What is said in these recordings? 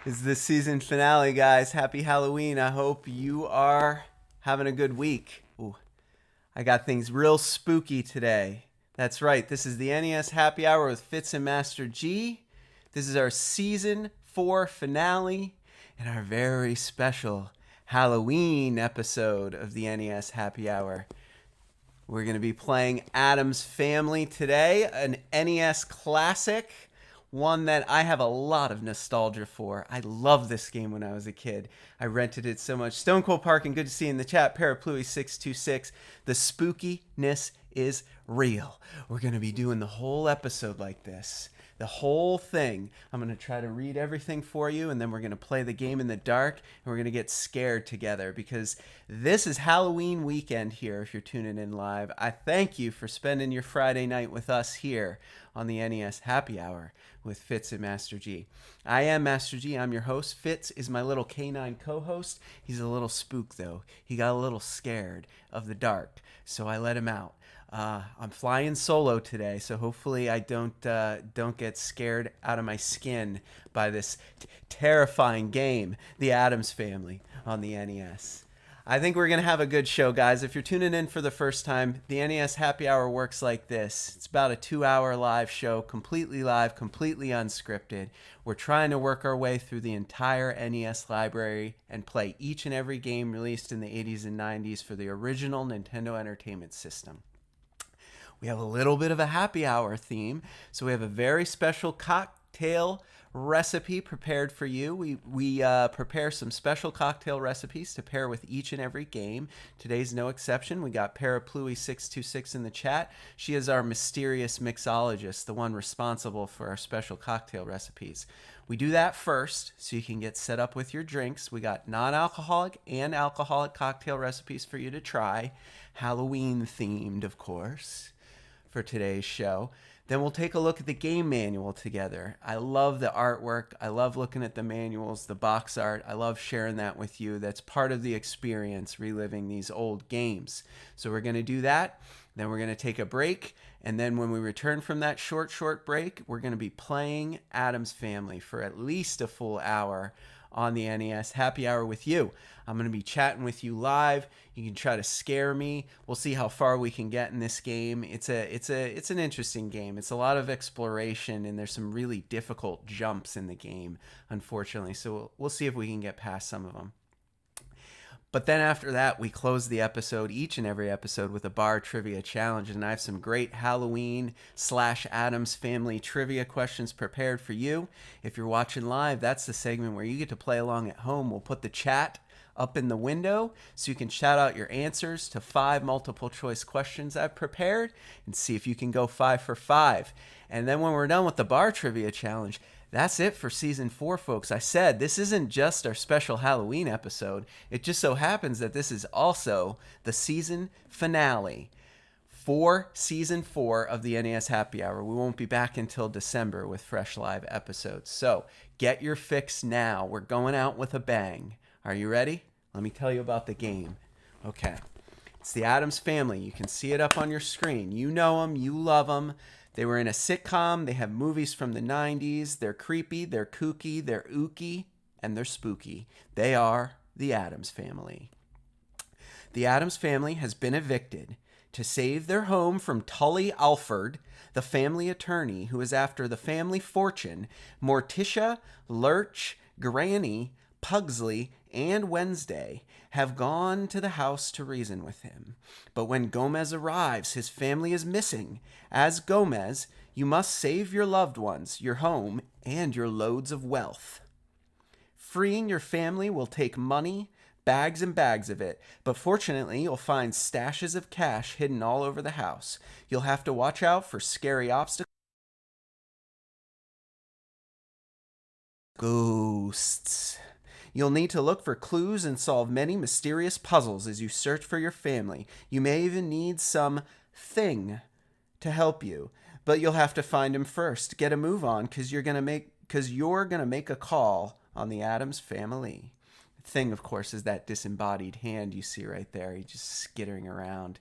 Is the season finale, guys. Happy Halloween. I hope you are having a good week. Ooh, I got things real spooky today. That's right. This is the NES Happy Hour with Fitz and Master G. This is our season 4 finale and our very special Halloween episode of the NES Happy Hour. We're going to be playing Addams Family today, an NES classic, one that I have a lot of nostalgia for. I loved this game when I was a kid. I rented it so much. Stone Cold Park, and good to see you in the chat. Parapluie626. The spookiness is real. We're going to be doing the whole episode like this. The whole thing. I'm going to try to read everything for you, and then we're going to play the game in the dark, and we're going to get scared together because this is Halloween weekend here if you're tuning in live. I thank you for spending your Friday night with us here on the NES Happy Hour with Fitz and Master G. I am Master G. I'm your host. Fitz is my little canine co-host. He's a little spooked, though. He got a little scared of the dark, so I let him out. I'm flying solo today, so hopefully I don't get scared out of my skin by this terrifying game, The Addams Family on the NES. I think we're going to have a good show, guys. If you're tuning in for the first time, the NES Happy Hour works like this. It's about a 2-hour live show, completely live, completely unscripted. We're trying to work our way through the entire NES library and play each and every game released in the 80s and 90s for the original Nintendo Entertainment System. We have a little bit of a happy hour theme, so we have a very special cocktail recipe prepared for you. We prepare some special cocktail recipes to pair with each and every game. Today's no exception. We got Parapluie626 in the chat. She is our mysterious mixologist, the one responsible for our special cocktail recipes. We do that first so you can get set up with your drinks. We got non-alcoholic and alcoholic cocktail recipes for you to try. Halloween themed, of course, for today's show. Then we'll take a look at the game manual together. I love the artwork. I love looking at the manuals, the box art. I love sharing that with you. That's part of the experience, reliving these old games. So we're going to do that. Then we're going to take a break. And then when we return from that short break, we're going to be playing Addams Family for at least a full hour on the NES Happy Hour with you. I'm going to be chatting with you live. You can try to scare me. We'll see how far we can get in this game. It's an interesting game. It's a lot of exploration, and there's some really difficult jumps in the game, unfortunately. So we'll see if we can get past some of them. But then after that, we close the episode, each and every episode, with a bar trivia challenge. And I have some great Halloween/Addams Family trivia questions prepared for you. If you're watching live, that's the segment where you get to play along at home. We'll put the chat up in the window so you can shout out your answers to 5 multiple choice questions I've prepared and see if you can go 5 for 5. And then when we're done with the bar trivia challenge, that's it for season 4, folks. I said this isn't just our special Halloween episode. It just so happens that this is also the season finale for season 4 of the NES Happy Hour. We won't be back until December with fresh live episodes. So get your fix now. We're going out with a bang. Are you ready? Let me tell you about the game. Okay. It's the Addams Family. You can see it up on your screen. You know them. You love them. They were in a sitcom. They have movies from the 90s. They're creepy, they're kooky, they're ooky, and they're spooky. They are the Addams Family. The Addams Family has been evicted. To save their home from Tully Alford, the family attorney who is after the family fortune, Morticia, Lurch, Granny, Pugsley, and Wednesday have gone to the house to reason with him. But when Gomez arrives, his family is missing. As Gomez, you must save your loved ones, your home, and your loads of wealth. Freeing your family will take money, bags and bags of it, but fortunately you'll find stashes of cash hidden all over the house. You'll have to watch out for scary obstacles. Ghosts. You'll need to look for clues and solve many mysterious puzzles as you search for your family. You may even need some thing to help you, but you'll have to find him first. Get a move on because you're gonna make a call on the Addams Family. The thing, of course, is that disembodied hand you see right there. He's just skittering around.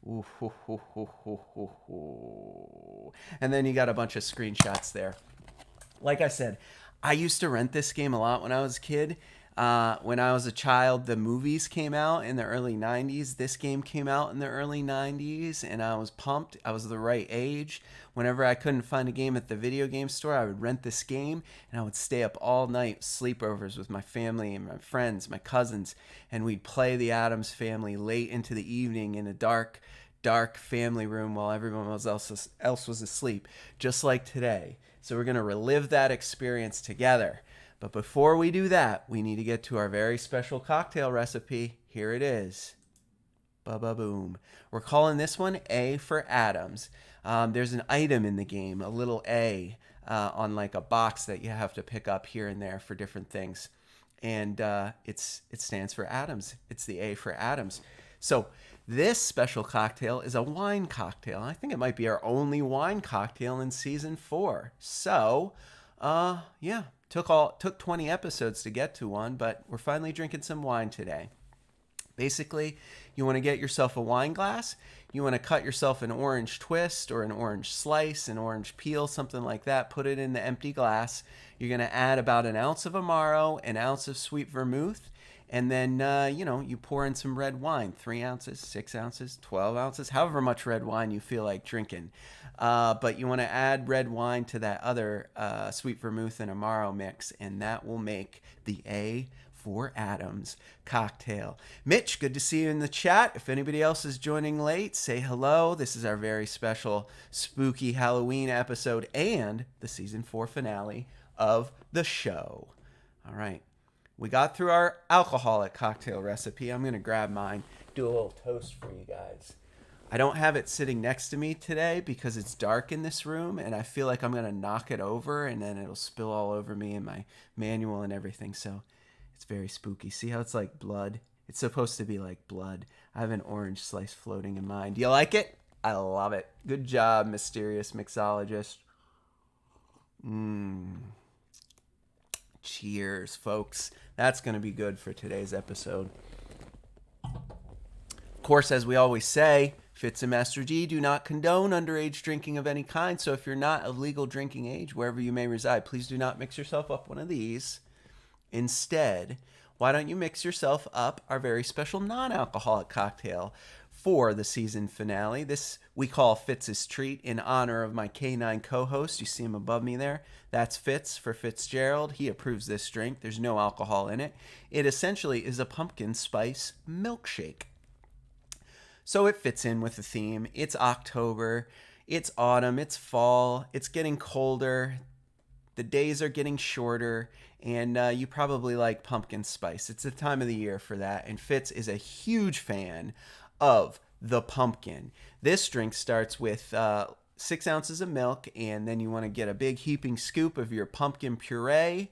Ooh, hoo, hoo, hoo, hoo, hoo, hoo. And then you got a bunch of screenshots there. Like I said, I used to rent this game a lot when I was a kid. When I was a child, the movies came out in the early 90s. This game came out in the early 90s, and I was pumped. I was the right age. Whenever I couldn't find a game at the video game store, I would rent this game, and I would stay up all night, sleepovers with my family and my friends, my cousins, and we'd play the Addams Family late into the evening in a dark family room while everyone else was asleep, just like today. So we're going to relive that experience together. But before we do that, we need to get to our very special cocktail recipe. Here it is. Ba-ba-boom. We're calling this one A for Addams. There's an item in the game, a little A, on like a box that you have to pick up here and there for different things. And it stands for Addams. It's the A for Addams. So this special cocktail is a wine cocktail. I think it might be our only wine cocktail in season 4. So, yeah. Took 20 episodes to get to one, but we're finally drinking some wine today. Basically, you want to get yourself a wine glass. You want to cut yourself an orange twist or an orange slice, an orange peel, something like that. Put it in the empty glass. You're going to add about an ounce of Amaro, an ounce of sweet vermouth, and then, you pour in some red wine, 3 ounces, 6 ounces, 12 ounces, however much red wine you feel like drinking. But you want to add red wine to that other sweet vermouth and Amaro mix, and that will make the A for Addams cocktail. Mitch, good to see you in the chat. If anybody else is joining late, say hello. This is our very special spooky Halloween episode and the season 4 finale of the show. All right. We got through our alcoholic cocktail recipe. I'm going to grab mine, do a little toast for you guys. I don't have it sitting next to me today because it's dark in this room, and I feel like I'm going to knock it over, and then it'll spill all over me and my manual and everything, so it's very spooky. See how it's like blood? It's supposed to be like blood. I have an orange slice floating in mine. Do you like it? I love it. Good job, mysterious mixologist. Cheers, folks. That's going to be good for today's episode. Of course, as we always say, Fitz and Master G do not condone underage drinking of any kind. So if you're not of legal drinking age, wherever you may reside, please do not mix yourself up one of these. Instead, why don't you mix yourself up our very special non-alcoholic cocktail for the season finale? This we call Fitz's Treat in honor of my K9 co-host. You see him above me there? That's Fitz for Fitzgerald. He approves this drink. There's no alcohol in it. It essentially is a pumpkin spice milkshake. So it fits in with the theme. It's October, it's autumn, it's fall, it's getting colder, the days are getting shorter, and you probably like pumpkin spice. It's the time of the year for that, and Fitz is a huge fan of the pumpkin. This drink starts with 6 ounces of milk, and then you want to get a big heaping scoop of your pumpkin puree,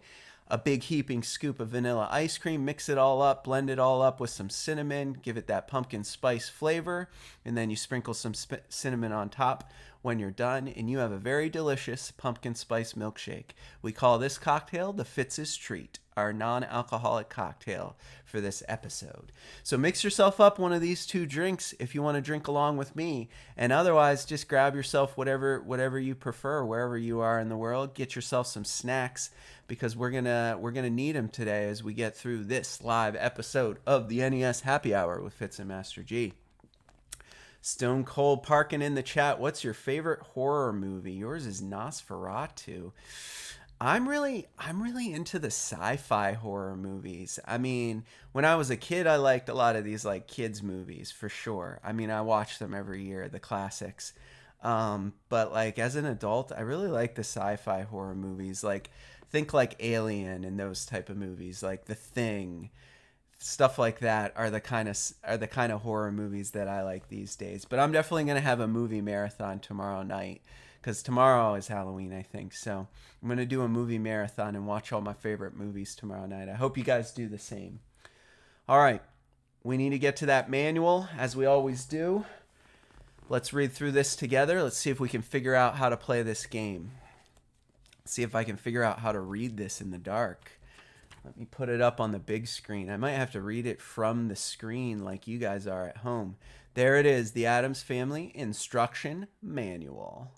a big heaping scoop of vanilla ice cream, mix it all up, blend it all up with some cinnamon, give it that pumpkin spice flavor, and then you sprinkle some cinnamon on top when you're done, and you have a very delicious pumpkin spice milkshake. We call this cocktail the Fitz's Treat, our non-alcoholic cocktail for this episode. So mix yourself up one of these 2 drinks if you want to drink along with me, and otherwise just grab yourself whatever you prefer, wherever you are in the world. Get yourself some snacks, because we're gonna need them today as we get through this live episode of the NES Happy Hour with Fitz and Master G. Stone Cold Parkin' in the chat. What's your favorite horror movie? Yours is Nosferatu. I'm really into the sci-fi horror movies. I mean, when I was a kid, I liked a lot of these like kids movies for sure. I mean, I watched them every year, the classics. But like as an adult, I really like the sci-fi horror movies. Like think like Alien and those type of movies, like The Thing. Stuff like that are the kind of horror movies that I like these days. But I'm definitely going to have a movie marathon tomorrow night, because tomorrow is Halloween, I think. So I'm going to do a movie marathon and watch all my favorite movies tomorrow night. I hope you guys do the same. All right. We need to get to that manual, as we always do. Let's read through this together. Let's see if we can figure out how to play this game. See if I can figure out how to read this in the dark. Let me put it up on the big screen. I might have to read it from the screen like you guys are at home. There it is, the Addams Family Instruction Manual.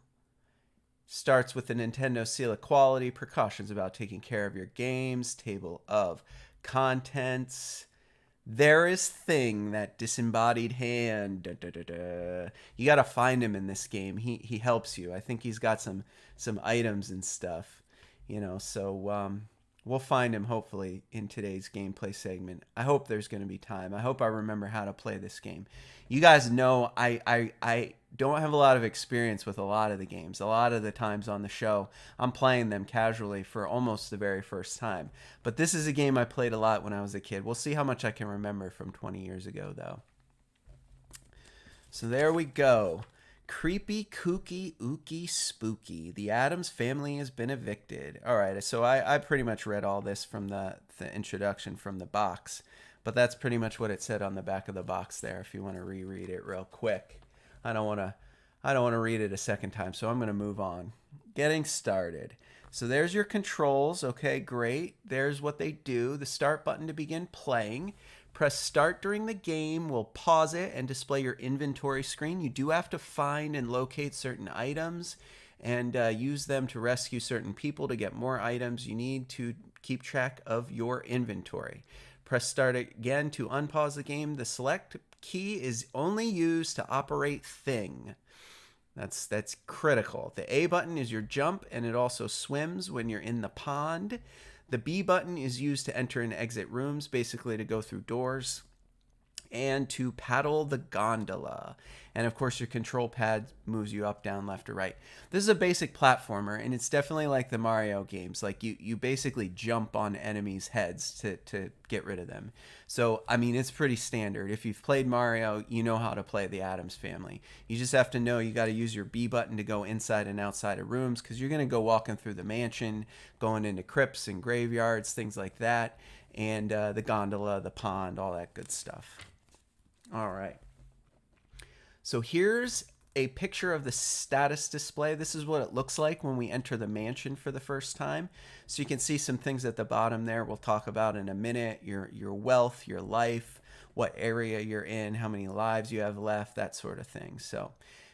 Starts with the Nintendo seal of quality, precautions about taking care of your games, table of contents. There is Thing, that disembodied hand. Da, da, da, da. You got to find him in this game. He helps you. I think he's got some items and stuff, so we'll find him hopefully in today's gameplay segment. I hope there's going to be time. I hope I remember how to play this game. You guys know I don't have a lot of experience with a lot of the games. A lot of the times on the show, I'm playing them casually for almost the very first time. But this is a game I played a lot when I was a kid. We'll see how much I can remember from 20 years ago, though. So there we go. Creepy, kooky, ooky, spooky. The Addams family has been evicted. All right, so I pretty much read all this from the introduction from the box. But that's pretty much what it said on the back of the box there, if you want to reread it real quick. I don't want to read it a second time, so I'm going to move on. Getting started. So there's your controls. Okay, great. There's what they do. The start button to begin playing. Press start during the game. We'll pause it and display your inventory screen. You do have to find and locate certain items and use them to rescue certain people to get more items. You need to keep track of your inventory. Press start again to unpause the game. The select key is only used to operate Thing. That's critical. The A button is your jump, and it also swims when you're in the pond. The B button is used to enter and exit rooms, basically to go through doors, and to paddle the gondola. And of course, your control pad moves you up, down, left, or right. This is a basic platformer, and it's definitely like the Mario games. Like you basically jump on enemies' heads to get rid of them. So, I mean, it's pretty standard. If you've played Mario, you know how to play the Addams Family. You just have to know you got to use your B button to go inside and outside of rooms, because you're going to go walking through the mansion, going into crypts and graveyards, things like that, and the gondola, the pond, all that good stuff. All right. So here's a picture of the status display. This is what it looks like when we enter the mansion for the first time. So you can see some things at the bottom there we'll talk about in a minute. Your wealth, your life, what area you're in, how many lives you have left, that sort of thing. So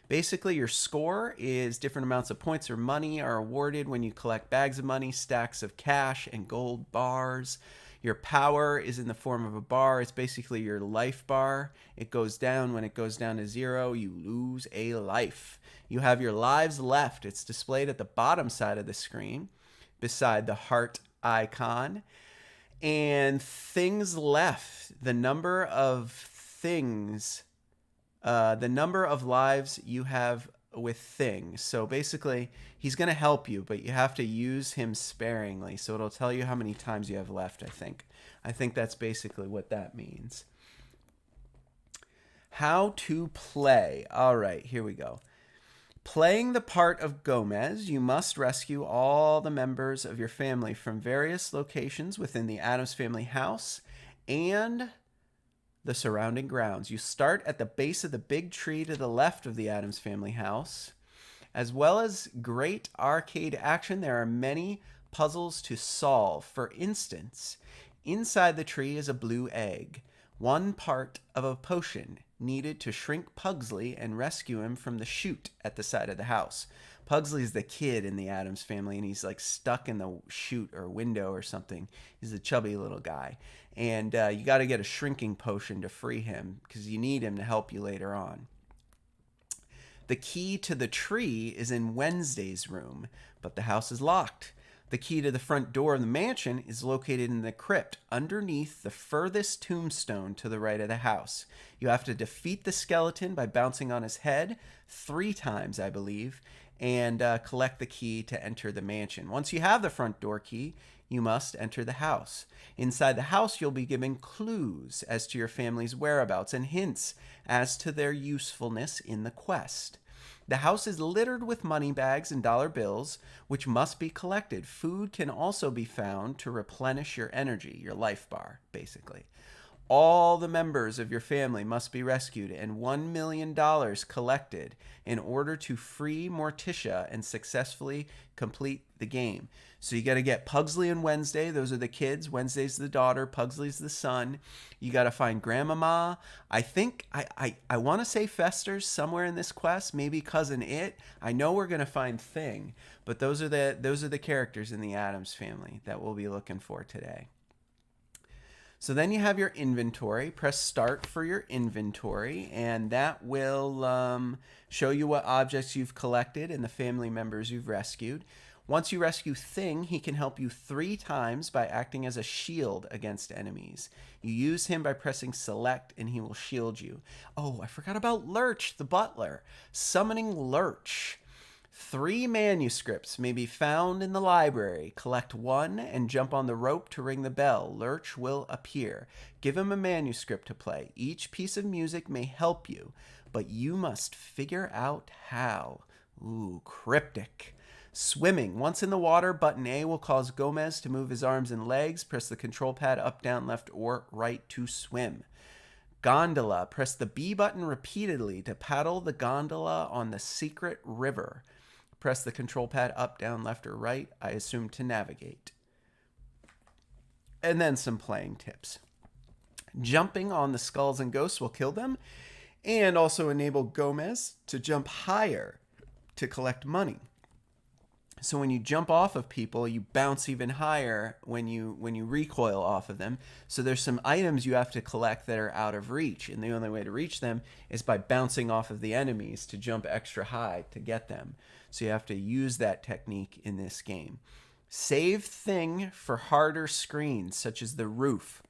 basically your score is different amounts of points or money are awarded when you collect bags of money, stacks of cash, and gold bars. Your power is in the form of a bar. It's basically your life bar. It goes down. When it goes down to 0, you lose a life. You have your lives left. It's displayed at the bottom side of the screen beside the heart icon. And things left, the number of things, the number of lives you have with things. So basically, he's going to help you, but you have to use him sparingly. So it'll tell you how many times you have left, I think. I think that's basically what that means. How to play. All right, here we go. Playing the part of Gomez, you must rescue all the members of your family from various locations within the Addams Family house and the surrounding grounds. You start at the base of the big tree to the left of the Addams Family house. As well as great arcade action, there are many puzzles to solve. For instance, inside the tree is a blue egg, one part of a potion needed to shrink Pugsley and rescue him from the chute at the side of the house. Pugsley's the kid in the Addams Family, and he's like stuck in the chute or window or something. He's a chubby little guy. And you got to get a shrinking potion to free him, because you need him to help you later on. The key to the tree is in Wednesday's room, but the house is locked. The key to the front door of the mansion is located in the crypt underneath the furthest tombstone to the right of the house. You have to defeat the skeleton by bouncing on his head 3 times, I believe, and collect the key to enter the mansion. Once you have the front door key, you must enter the house. Inside the house, you'll be given clues as to your family's whereabouts and hints as to their usefulness in the quest. The house is littered with money bags and dollar bills, which must be collected. Food can also be found to replenish your energy, your life bar, basically. All the members of your family must be rescued and $1 million collected in order to free Morticia and successfully complete the game. So you got to get Pugsley and Wednesday. Those are the kids. Wednesday's the daughter. Pugsley's the son. You got to find Grandmama. I think I want to say Fester's somewhere in this quest. Maybe Cousin It. I know we're going to find Thing, but those are the characters in the Addams Family that we'll be looking for today. So then you have your inventory. Press start for your inventory, and that will show you what objects you've collected and the family members you've rescued. Once you rescue Thing, he can help you 3 times by acting as a shield against enemies. You use him by pressing select, and he will shield you. Oh, I forgot about Lurch, the butler. Summoning Lurch. 3 manuscripts may be found in the library. Collect 1 and jump on the rope to ring the bell. Lurch will appear. Give him a manuscript to play. Each piece of music may help you, but you must figure out how. Ooh, cryptic. Swimming. Once in the water, button A will cause Gomez to move his arms and legs. Press the control pad up, down, left, or right to swim. Gondola. Press the B button repeatedly to paddle the gondola on the secret river. Press the control pad up, down, left, or right, I assume, to navigate. And then some playing tips. Jumping on the skulls and ghosts will kill them, and also enable Gomez to jump higher to collect money. So when you jump off of people, you bounce even higher when you recoil off of them. So there's some items you have to collect that are out of reach, and the only way to reach them is by bouncing off of the enemies to jump extra high to get them. So you have to use that technique in this game. Save Thing for harder screens, such as the roof.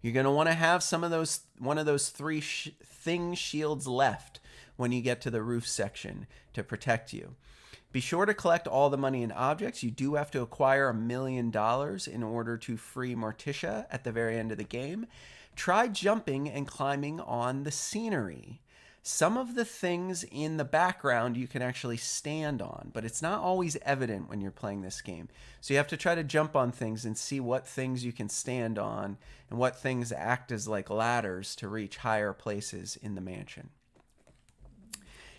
You're going to want to have one of those 3 Thing shields left when you get to the roof section to protect you. Be sure to collect all the money and objects. You do have to acquire $1 million in order to free Morticia at the very end of the game. Try jumping and climbing on the scenery. Some of the things in the background you can actually stand on, but it's not always evident when you're playing this game. So you have to try to jump on things and see what things you can stand on and what things act as like ladders to reach higher places in the mansion.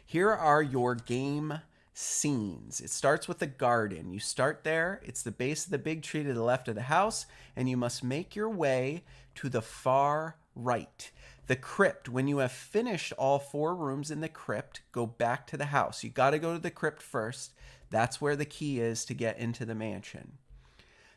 Here are your game scenes. It starts with the garden. You start there. It's the base of the big tree to the left of the house, and you must make your way to the far right. The crypt. When you have finished all 4 rooms in the crypt, go back to the house. You got to go to the crypt first. That's where the key is to get into the mansion.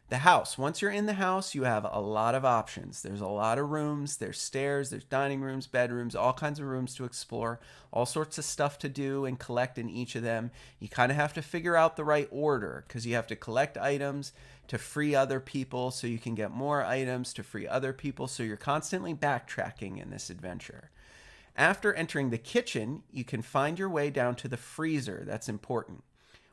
The house. Once you're in the house, you have a lot of options. There's a lot of rooms. There's stairs. There's dining rooms, bedrooms, all kinds of rooms to explore. All sorts of stuff to do and collect in each of them. You kind of have to figure out the right order because you have to collect items to free other people so you can get more items to free other people. So you're constantly backtracking in this adventure. After entering the kitchen, you can find your way down to the freezer. That's important.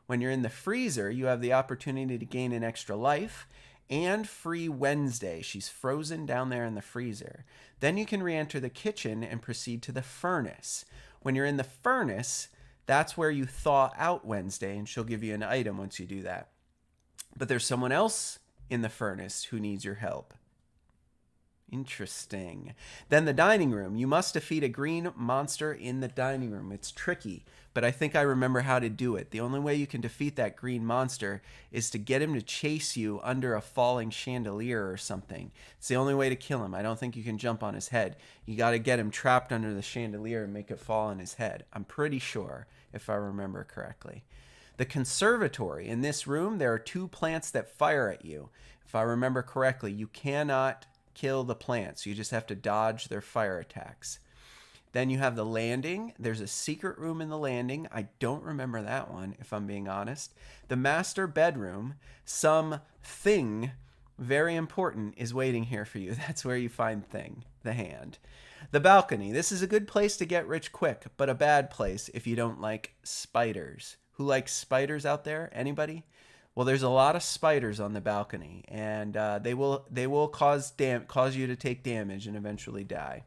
When you're in the freezer, you have the opportunity to gain an extra life and free Wednesday. She's frozen down there in the freezer. Then you can re-enter the kitchen and proceed to the furnace. When you're in the furnace, that's where you thaw out Wednesday, and she'll give you an item once you do that. But there's someone else in the furnace who needs your help. Interesting. Then the dining room. You must defeat a green monster in the dining room. It's tricky, but I think I remember how to do it. The only way you can defeat that green monster is to get him to chase you under a falling chandelier or something. It's the only way to kill him. I don't think you can jump on his head. You got to get him trapped under the chandelier and make it fall on his head. I'm pretty sure, if I remember correctly. The conservatory. In this room, there are 2 plants that fire at you. If I remember correctly, you cannot kill the plants. You just have to dodge their fire attacks. Then you have the landing. There's a secret room in the landing. I don't remember that one, if I'm being honest. The master bedroom. Something very important is waiting here for you. That's where you find Thing, the hand. The balcony. This is a good place to get rich quick, but a bad place if you don't like spiders. Who likes spiders out there? Anybody? Well, there's a lot of spiders on the balcony, and they will cause you to take damage and eventually die.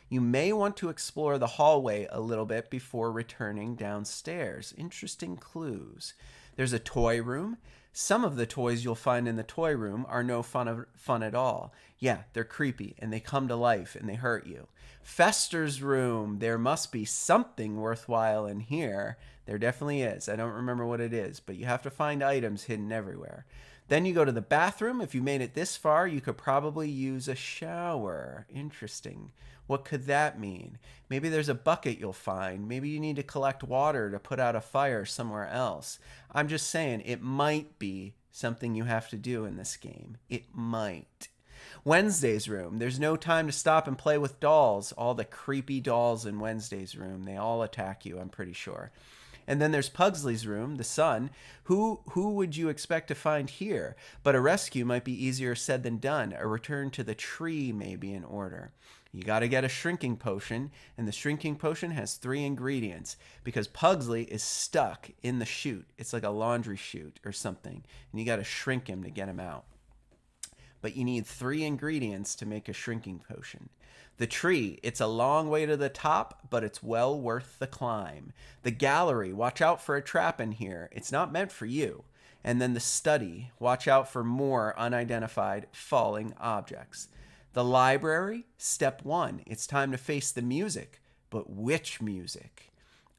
You may want to explore the hallway a little bit before returning downstairs. Interesting clues. There's a toy room. Some of the toys you'll find in the toy room are no fun at all. Yeah, they're creepy and they come to life and they hurt you. Fester's room, there must be something worthwhile in here. There definitely is. I don't remember what it is, but you have to find items hidden everywhere. Then you go to the bathroom. If you made it this far, you could probably use a shower. Interesting. What could that mean? Maybe there's a bucket you'll find. Maybe you need to collect water to put out a fire somewhere else. I'm just saying, it might be something you have to do in this game. It might. Wednesday's room. There's no time to stop and play with dolls. All the creepy dolls in Wednesday's room. They all attack you, I'm pretty sure. And then there's Pugsley's room, the son. Who would you expect to find here? But a rescue might be easier said than done. A return to the tree may be in order. You got to get a shrinking potion, and the shrinking potion has 3 ingredients because Pugsley is stuck in the chute. It's like a laundry chute or something, and you got to shrink him to get him out. But you need 3 ingredients to make a shrinking potion. The tree, it's a long way to the top, but it's well worth the climb. The gallery, watch out for a trap in here. It's not meant for you. And then the study, watch out for more unidentified falling objects. The library, step 1, it's time to face the music. But which music?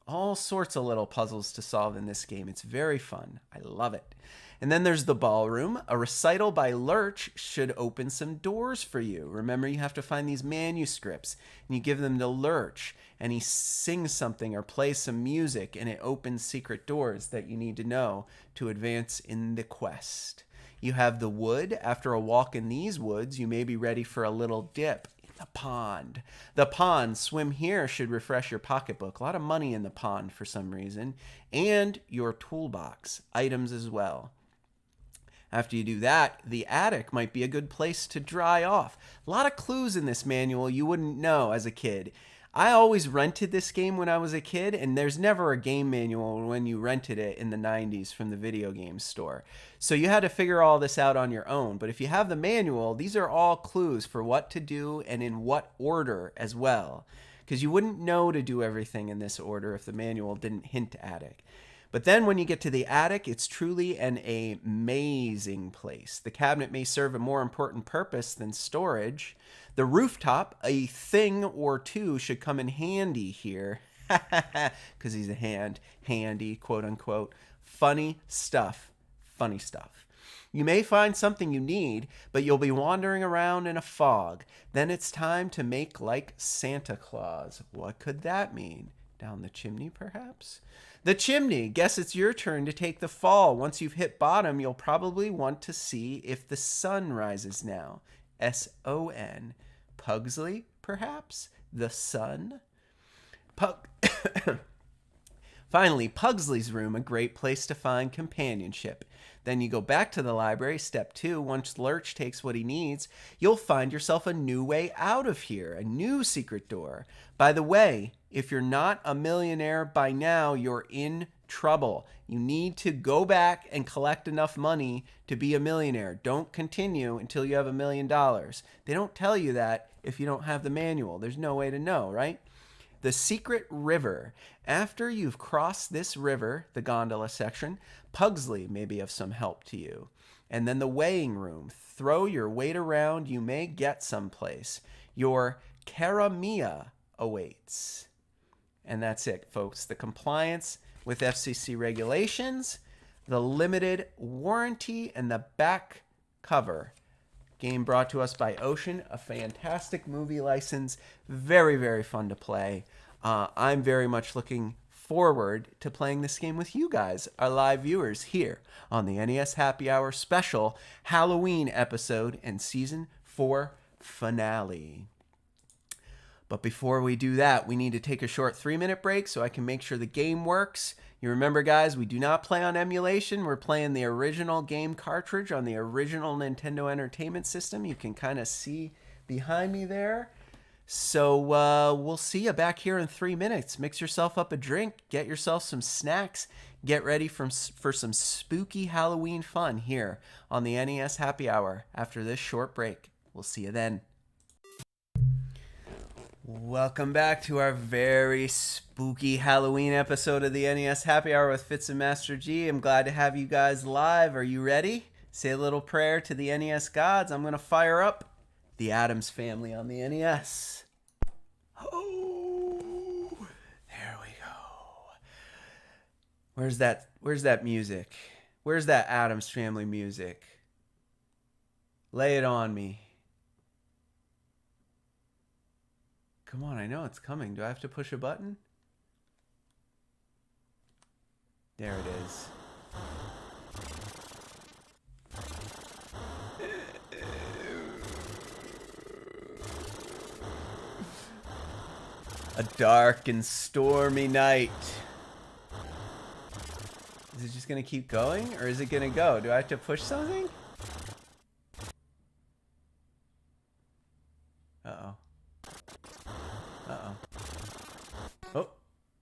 All sorts of little puzzles to solve in this game. It's very fun. I love it. And then there's the ballroom. A recital by Lurch should open some doors for you. Remember, you have to find these manuscripts, and you give them to Lurch, and he sings something or plays some music, and it opens secret doors that you need to know to advance in the quest. You have the wood. After a walk in these woods, you may be ready for a little dip. The pond. The pond, swim here, should refresh your pocketbook. A lot of money in the pond for some reason. And your toolbox. Items as well. After you do that, the attic might be a good place to dry off. A lot of clues in this manual you wouldn't know as a kid. I always rented this game when I was a kid, and there's never a game manual when you rented it in the 90s from the video game store. So you had to figure all this out on your own. But if you have the manual, these are all clues for what to do and in what order as well. Because you wouldn't know to do everything in this order if the manual didn't hint at it. But then when you get to the attic, it's truly an amazing place. The cabinet may serve a more important purpose than storage. The rooftop, a thing or two should come in handy here. Because he's a handy, quote unquote. Funny stuff. Funny stuff. You may find something you need, but you'll be wandering around in a fog. Then it's time to make like Santa Claus. What could that mean? Down the chimney, perhaps? The chimney. Guess it's your turn to take the fall. Once you've hit bottom, you'll probably want to see if the sun rises now. S-O-N. Pugsley, perhaps? The sun? Finally, Pugsley's room, a great place to find companionship. Then you go back to the library, step 2. Once Lurch takes what he needs, you'll find yourself a new way out of here, a new secret door. By the way, if you're not a millionaire by now, you're in trouble. You need to go back and collect enough money to be a millionaire. Don't continue until you have $1 million. They don't tell you that if you don't have the manual. There's no way to know, right? The secret river. After you've crossed this river, the gondola section, Pugsley may be of some help to you. And then the weighing room. Throw your weight around. You may get someplace. Your caramia awaits. And that's it, folks. The compliance with FCC regulations, the limited warranty, and the back cover. Game brought to us by Ocean, a fantastic movie license. Very, very fun to play. I'm very much looking forward to playing this game with you guys, our live viewers, here on the NES Happy Hour special Halloween episode and Season 4 finale. But before we do that, we need to take a short 3-minute break so I can make sure the game works. You remember, guys, we do not play on emulation. We're playing the original game cartridge on the original Nintendo Entertainment System. You can kind of see behind me there. So we'll see you back here in 3 minutes. Mix yourself up a drink. Get yourself some snacks. Get ready for some spooky Halloween fun here on the NES Happy Hour after this short break. We'll see you then. Welcome back to our very spooky Halloween episode of the NES Happy Hour with Fitz and Master G. I'm glad to have you guys live. Are you ready? Say a little prayer to the NES gods. I'm going to fire up the Addams Family on the NES. Oh, there we go. Where's that music? Where's that Addams Family music? Lay it on me. Come on, I know it's coming. Do I have to push a button? There it is. A dark and stormy night. Is it just going to keep going? Or is it going to go? Do I have to push something? Uh-oh. Uh-oh. Oh,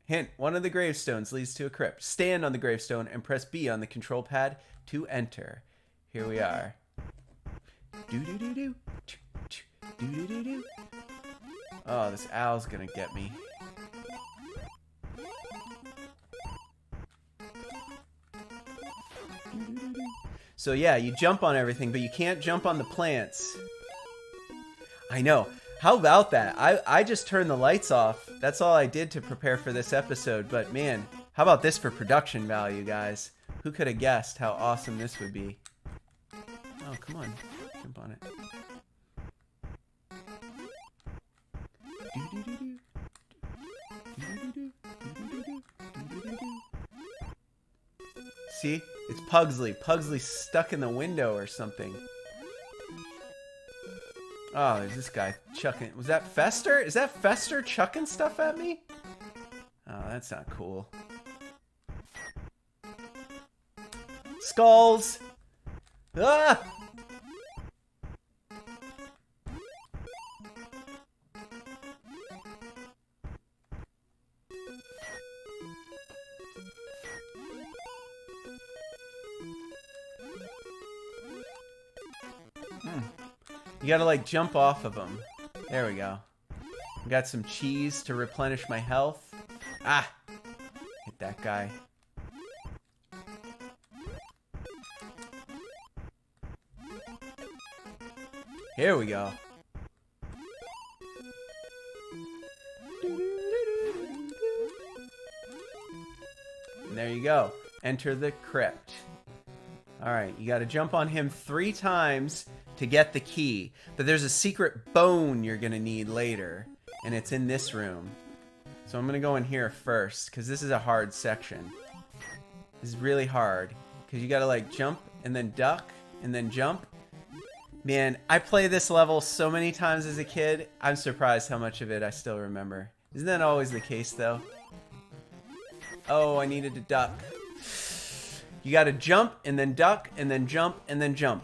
hint. One of the gravestones leads to a crypt. Stand on the gravestone and press B on the control pad to enter. Here we are. Do-do-do-do. Do-do-do-do. Oh, this owl's gonna get me. So yeah, you jump on everything, but you can't jump on the plants. I know. How about that? I just turned the lights off. That's all I did to prepare for this episode. But man, how about this for production value, guys? Who could have guessed how awesome this would be? Oh, come on. Jump on it. See? It's Pugsley. Pugsley's stuck in the window or something. Oh, there's this guy chucking. Was that Fester? Is that Fester chucking stuff at me? Oh, that's not cool. Skulls! Ah! You gotta like jump off of them. There we go. Got some cheese to replenish my health. Ah! Hit that guy. Here we go. And there you go. Enter the crypt. Alright, you gotta jump on him 3 times to get the key. But there's a secret bone you're gonna need later. And it's in this room. So I'm gonna go in here first, because this is a hard section. This is really hard. Because you gotta like jump, and then duck, and then jump. Man, I played this level so many times as a kid, I'm surprised how much of it I still remember. Isn't that always the case though? Oh, I needed to duck. You gotta jump, and then duck, and then jump, and then jump.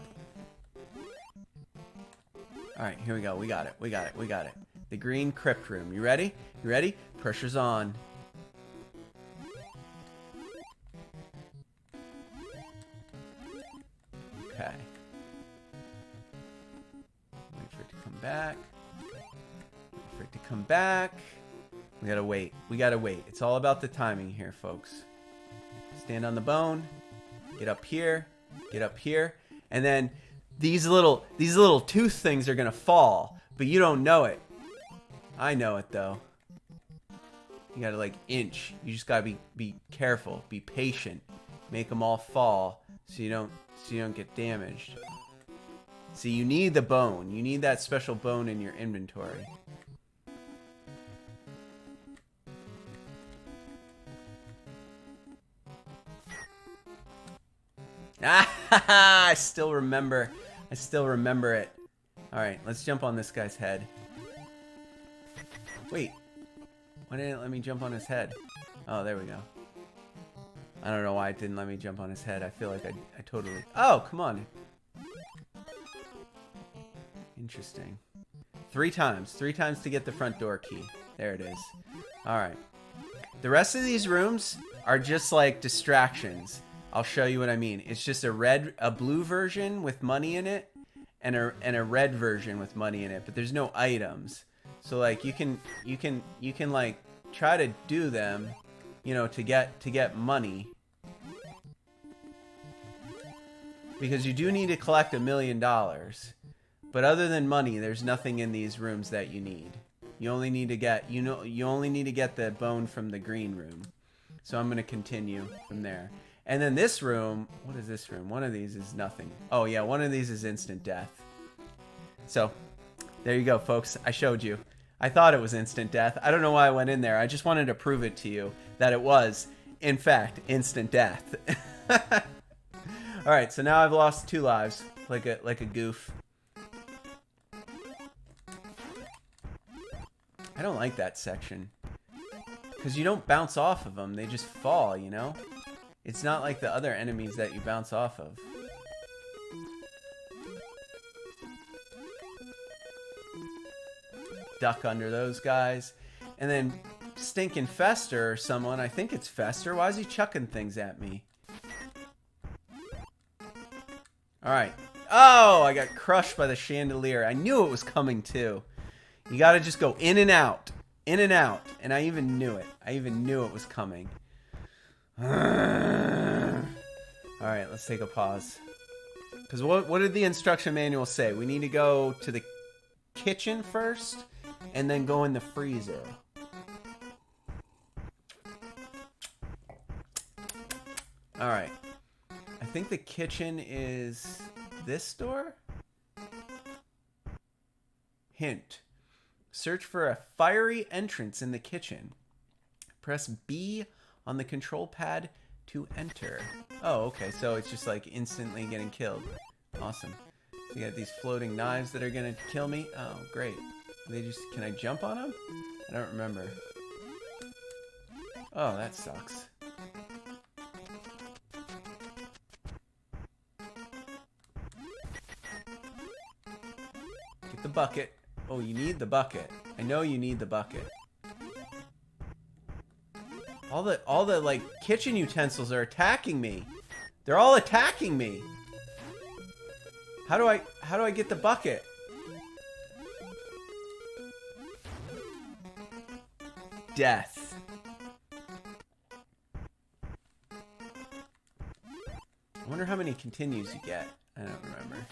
Alright, here we go. We got it. We got it. We got it. The green crypt room. You ready? You ready? Pressure's on. Okay. Wait for it to come back. Wait for it to come back. We gotta wait. We gotta wait. It's all about the timing here, folks. Stand on the bone. Get up here. Get up here. And then these little tooth things are gonna fall, but you don't know it. I know it though. You gotta like inch. You just gotta be careful. Be patient. Make them all fall so you don't get damaged. See, you need the bone. You need that special bone in your inventory. I still remember. I still remember it. Alright, let's jump on this guy's head. Wait. Why didn't it let me jump on his head? Oh, there we go. I don't know why it didn't let me jump on his head. I feel like I totally... Oh, come on. Interesting. 3 times. 3 times to get the front door key. There it is. Alright. The rest of these rooms are just like distractions. I'll show you what I mean. It's just a blue version with money in it, and a red version with money in it, but there's no items. So like you can like try to do them, you know, to get money. Because you do need to collect $1 million. But other than money, there's nothing in these rooms that you need. You only need to get you only need to get the bone from the green room. So I'm going to continue from there. And then this room, what is this room? One of these is nothing. Oh yeah, one of these is instant death. So, there you go, folks. I showed you. I thought it was instant death. I don't know why I went in there. I just wanted to prove it to you that it was, in fact, instant death. All right, so now I've lost 2 lives, like a goof. I don't like that section, because you don't bounce off of them. They just fall, you know? It's not like the other enemies that you bounce off of. Duck under those guys. And then stinking Fester or someone. I think it's Fester. Why is he chucking things at me? Alright. Oh, I got crushed by the chandelier. I knew it was coming too. You gotta just go in and out. In and out. And I even knew it. I even knew it was coming. Alright, let's take a pause. Because what did the instruction manual say? We need to go to the kitchen first, and then go in the freezer. Alright. I think the kitchen is this door? Hint. Search for a fiery entrance in the kitchen. Press B on the control pad to enter. Oh, okay. So it's just like instantly getting killed. Awesome. So you got these floating knives that are gonna kill me. Oh, great. They just, can I jump on them? I don't remember. Oh, that sucks. Get the bucket. Oh, you need the bucket. I know you need the bucket. All the like kitchen utensils are attacking me. They're all attacking me. How do I get the bucket? Death. I wonder how many continues you get. I don't remember.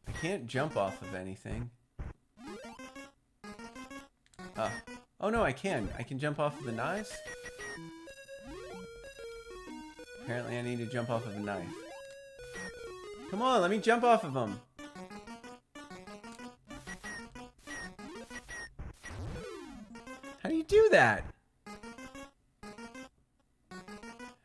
I can't jump off of anything. Oh no, I can. I can jump off of the knives? Apparently I need to jump off of a knife. Come on, let me jump off of them. How do you do that?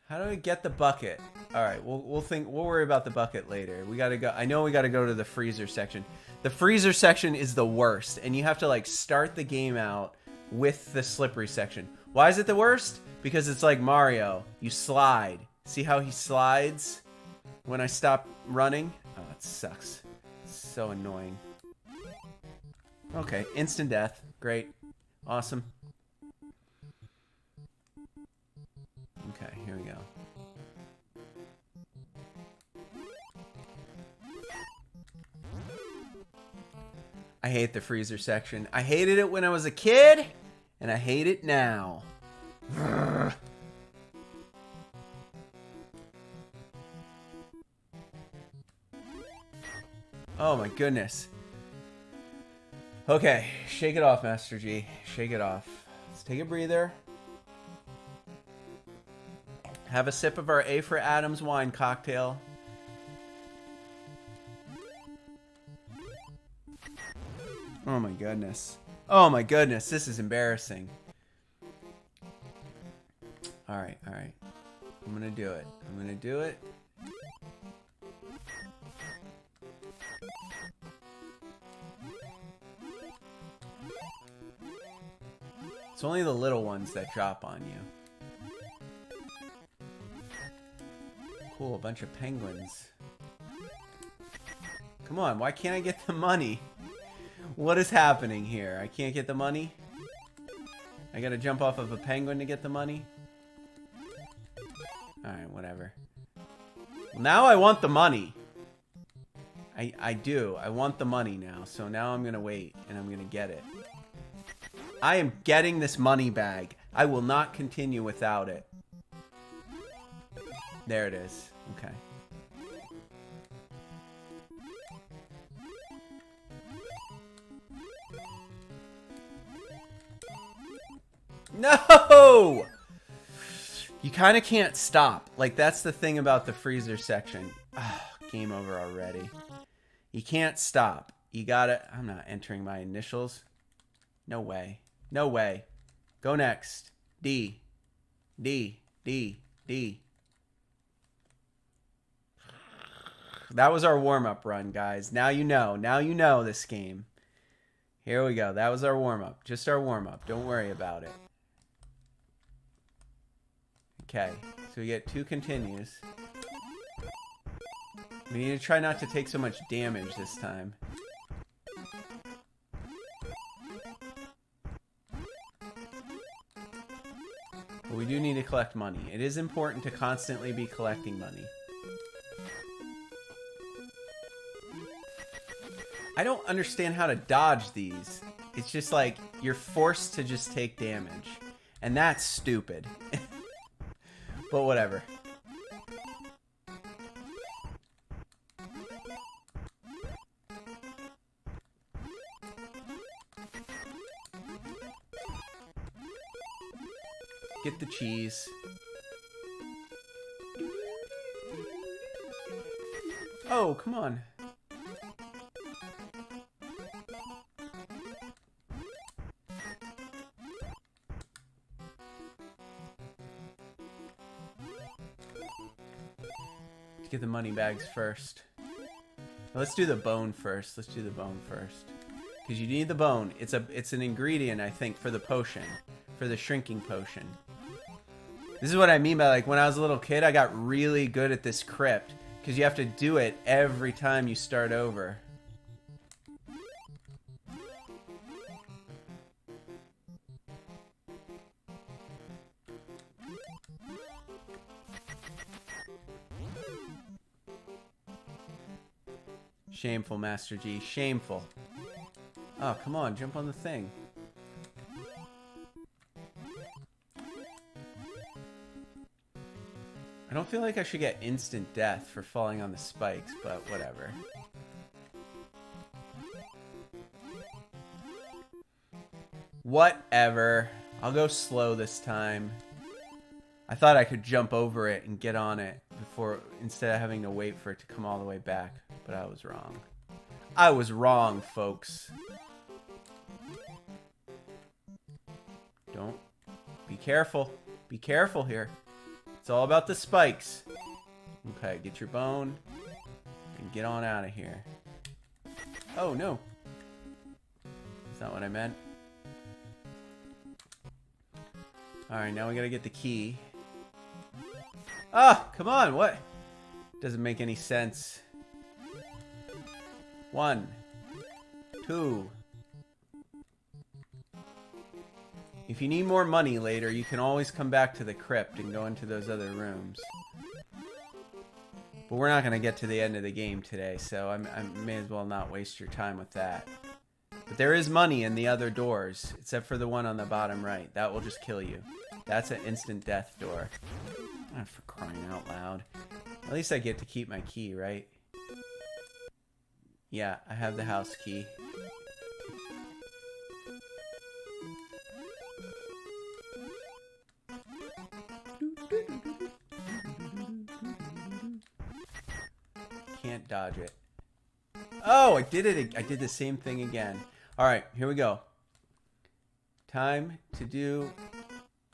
How do I get the bucket? All right, we'll worry about the bucket later. We gotta go. I know we gotta go to the freezer section. The freezer section is the worst, and you have to like start the game out with the slippery section. Why is it the worst? Because it's like Mario. You slide. See how he slides when I stop running? Oh, it sucks. It's so annoying. Okay, instant death. Great. Awesome. Okay, here we go. I hate the freezer section. I hated it when I was a kid, and I hate it now. Oh my goodness. Okay, shake it off, Master G. Shake it off. Let's take a breather. Have a sip of our A for Addams wine cocktail. Oh my goodness. Oh my goodness, this is embarrassing. Alright, alright. I'm gonna do it. I'm gonna do it. It's only the little ones that drop on you. Cool, a bunch of penguins. Come on, why can't I get the money? What is happening here? I can't get the money? I gotta jump off of a penguin to get the money? Alright, whatever. Well, now I want the money. I do. I want the money now. So now I'm going to wait and I'm going to get it. I am getting this money bag. I will not continue without it. There it is. Okay. No! You kind of can't stop. Like, that's the thing about the freezer section. Oh, game over already. You can't stop. You gotta... I'm not entering my initials. No way. No way. Go next. D. D. D. D. That was our warm-up run, guys. Now you know. Now you know this game. Here we go. That was our warm-up. Just our warm-up. Don't worry about it. Okay. So we get 2 continues. We need to try not to take so much damage this time. But we do need to collect money. It is important to constantly be collecting money. I don't understand how to dodge these. It's just like you're forced to just take damage. And that's stupid. But whatever. Get the cheese. Oh, come on. Let's get the money bags first. Let's do the bone first. Let's do the bone first. Because you need the bone. It's an ingredient, I think, for the potion. For the shrinking potion. This is what I mean by, like, when I was a little kid, I got really good at this crypt. Because you have to do it every time you start over. Shameful, Master G. Shameful. Oh, come on. Jump on the thing. I don't feel like I should get instant death for falling on the spikes, but whatever. Whatever. I'll go slow this time. I thought I could jump over it and get on it before, instead of having to wait for it to come all the way back, but I was wrong. I was wrong, folks. Don't. Be careful. Be careful here. It's all about the spikes. Okay, get your bone and get on out of here. Oh, no. That's not what I meant. Alright, now we gotta get the key. Ah, come on, what? Doesn't make any sense. 1, 2. If you need more money later, you can always come back to the crypt and go into those other rooms. But we're not going to get to the end of the game today, so I may as well not waste your time with that. But there is money in the other doors, except for the one on the bottom right. That will just kill you. That's an instant death door. Oh, for crying out loud. At least I get to keep my key, right? Yeah, I have the house key. Can't dodge it. Oh, I did it. I did the same thing again. All right, here we go. Time to do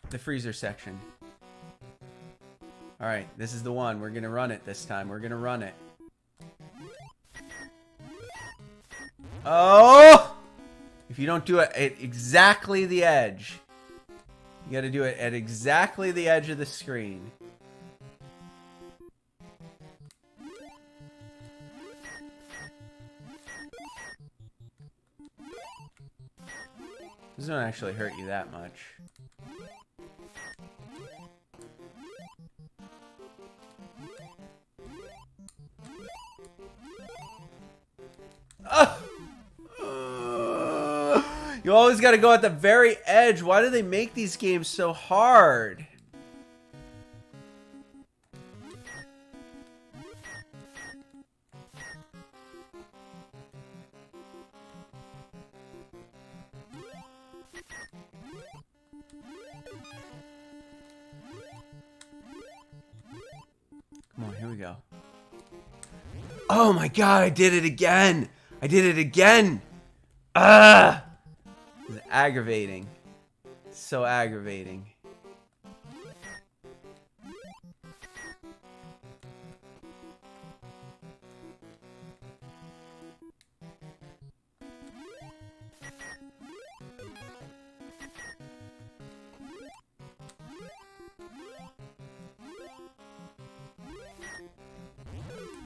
the freezer section. All right, this is the one. We're going to run it this time. We're going to run it. Oh! If you don't do it at exactly the edge, you got to do it at exactly the edge of the screen. This don't actually hurt you that much. You always got to go at the very edge. Why do they make these games so hard? Come on, here we go. Oh my god, I did it again! I did it again! Ah! This is aggravating. So aggravating.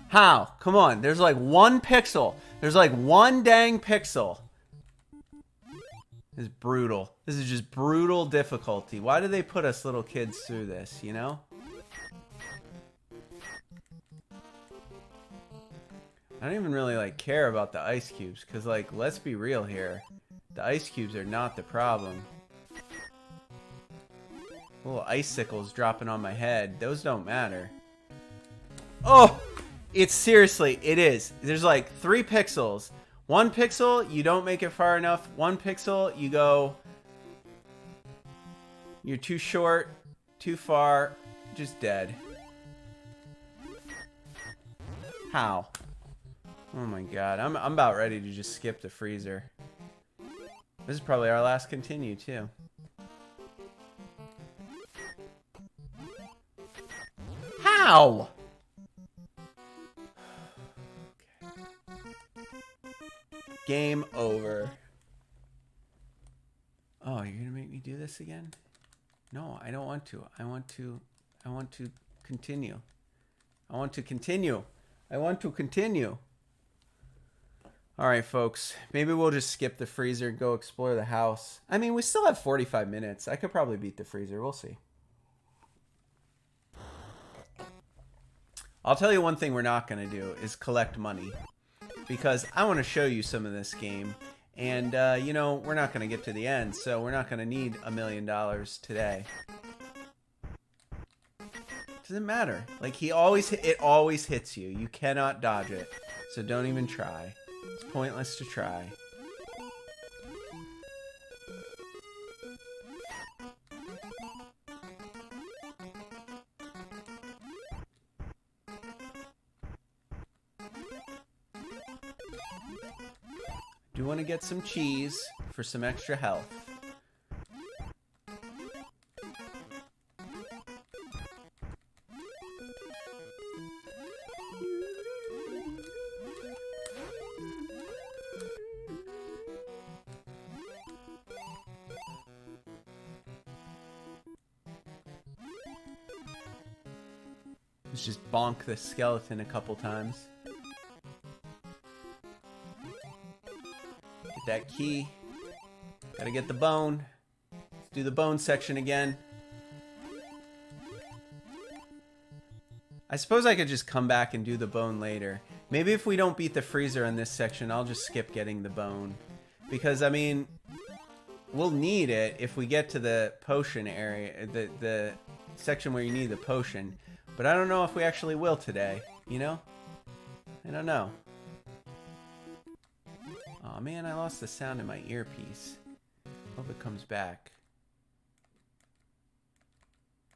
How? Come on. There's like one pixel. There's like one dang pixel. This is brutal. This is just brutal difficulty. Why do they put us little kids through this, you know? I don't even really like care about the ice cubes because, like, let's be real here. The ice cubes are not the problem. Little icicles dropping on my head. Those don't matter. Oh! It's seriously, it is. There's like 3 pixels. 1 pixel, you don't make it far enough. 1 pixel, you go... You're too short, too far, just dead. How? Oh my god, I'm about ready to just skip the freezer. This is probably our last continue, too. How? Game over. Oh, you're gonna make me do this again? No, I don't want to. I want to continue. I want to continue. I want to continue. Alright, folks. Maybe we'll just skip the freezer and go explore the house. I mean, we still have 45 minutes. I could probably beat the freezer. We'll see. I'll tell you one thing we're not gonna do is collect money. Because I want to show you some of this game. And, you know, we're not going to get to the end. So we're not going to need $1 million today. Doesn't matter. Like, it always hits you. You cannot dodge it. So don't even try. It's pointless to try. Do want to get some cheese for some extra health. Let's just bonk the skeleton a couple times. Get that key. Gotta get the bone. Let's do the bone section again. I suppose I could just come back and do the bone later. Maybe if we don't beat the freezer in this section, I'll just skip getting the bone. Because, I mean, we'll need it if we get to the potion area, the section where you need the potion. But I don't know if we actually will today, you know? I don't know. Aw, man, I lost the sound in my earpiece. Hope it comes back.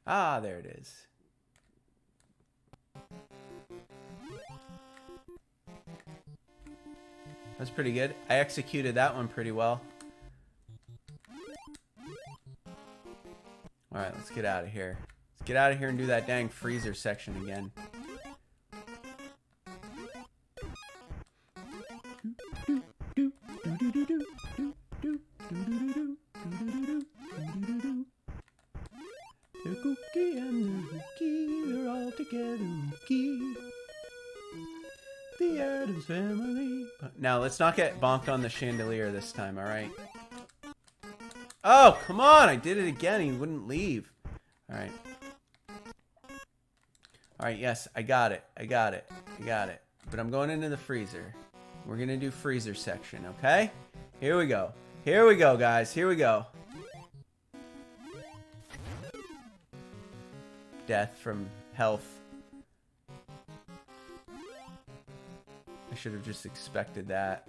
Ah, there it is. That's pretty good. I executed that one pretty well. Alright, let's get out of here. Let's get out of here and do that dang freezer section again. The kooky and the kooky, they're all together, kooky. The Addams Family. Now, let's not get bonked on the chandelier this time, alright? Oh, come on! I did it again. He wouldn't leave. Alright. Alright, yes, I got it. I got it. I got it. But I'm going into the freezer. We're going to do freezer section, okay? Here we go. Here we go, guys. Here we go. Death from health. I should have just expected that.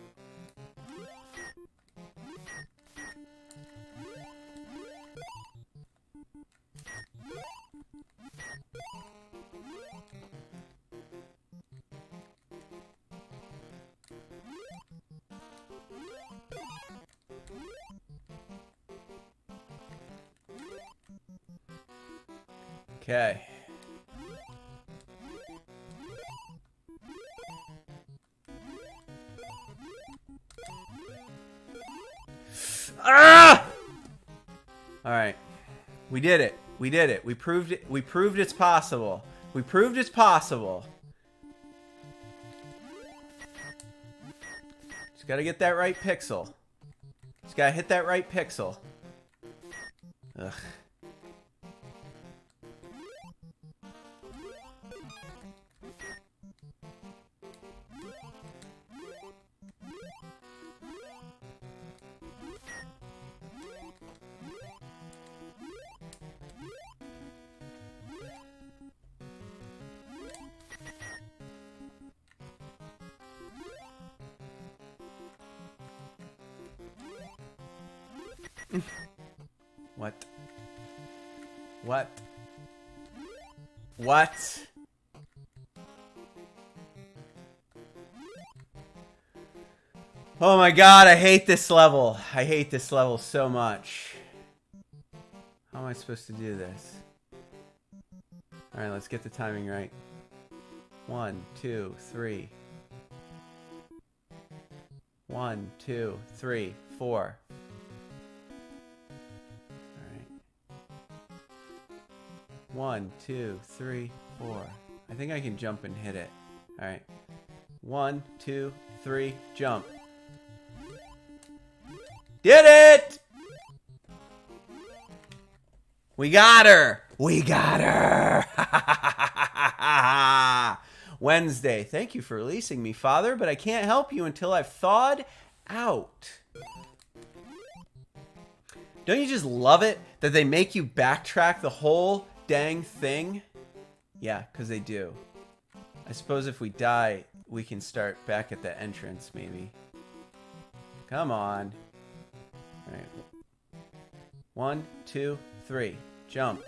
Okay. Ah! All right. We did it. We did it. We proved it. We proved it's possible. We proved it's possible. Just got to get that right pixel. Just got to hit that right pixel. Ugh. What? What? What? Oh my god, I hate this level. I hate this level so much. How am I supposed to do this? Alright, let's get the timing right. 1, 2, 3. 1, 2, 3, 4. Alright. 1, 2, 3, 4. I think I can jump and hit it. Alright. 1, 2, 3, jump. Did it! We got her! We got her! Wednesday. Thank you for releasing me, Father, but I can't help you until I've thawed out. Don't you just love it that they make you backtrack the whole dang thing? Yeah, because they do. I suppose if we die, we can start back at the entrance, maybe. Come on. All right. 1, 2, 3. Jump.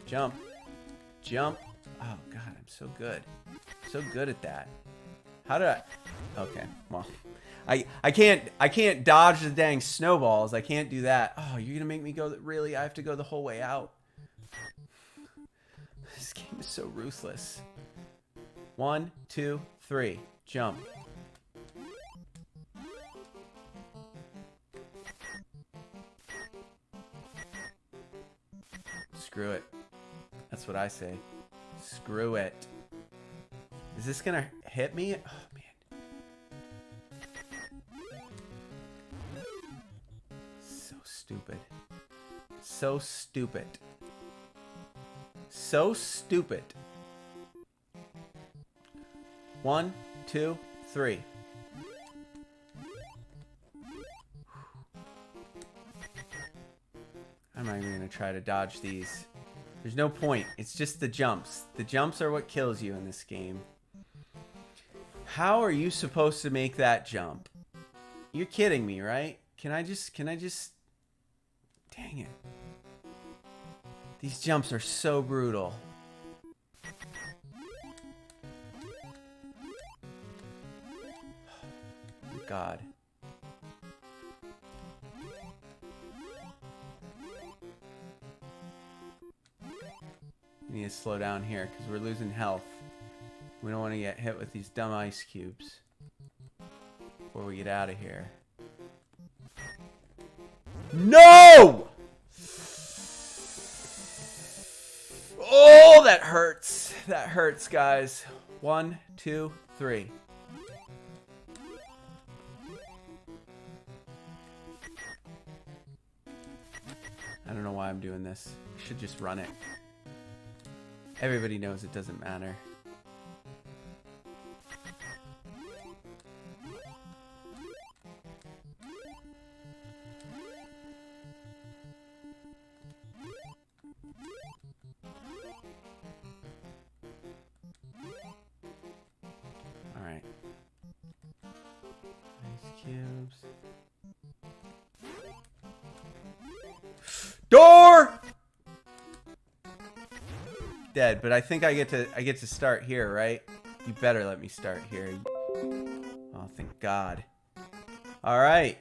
Jump. Jump. Oh, God, I'm so good. So good at that. How did I... Okay, well. I can't dodge the dang snowballs. I can't do that. Oh, you're going to make me go... Really? I have to go the whole way out? This game is so ruthless. 1, 2, 3. Jump. Screw it. That's what I say. Screw it. Is this gonna hit me? Oh, man. So stupid. So stupid. So stupid. 1, 2, 3. I'm not even gonna try to dodge these. There's no point. It's just the jumps. The jumps are what kills you in this game. How are you supposed to make that jump? You're kidding me, right? Can I just... Dang it. These jumps are so brutal. God. We need to slow down here because we're losing health. We don't want to get hit with these dumb ice cubes before we get out of here. No! Oh, that hurts. That hurts, guys. 1, 2, 3. I don't know why I'm doing this. I should just run it. Everybody knows it doesn't matter. Oops. Door! Dead, but I think I get to start here, right? You better let me start here. Oh, thank God. All right.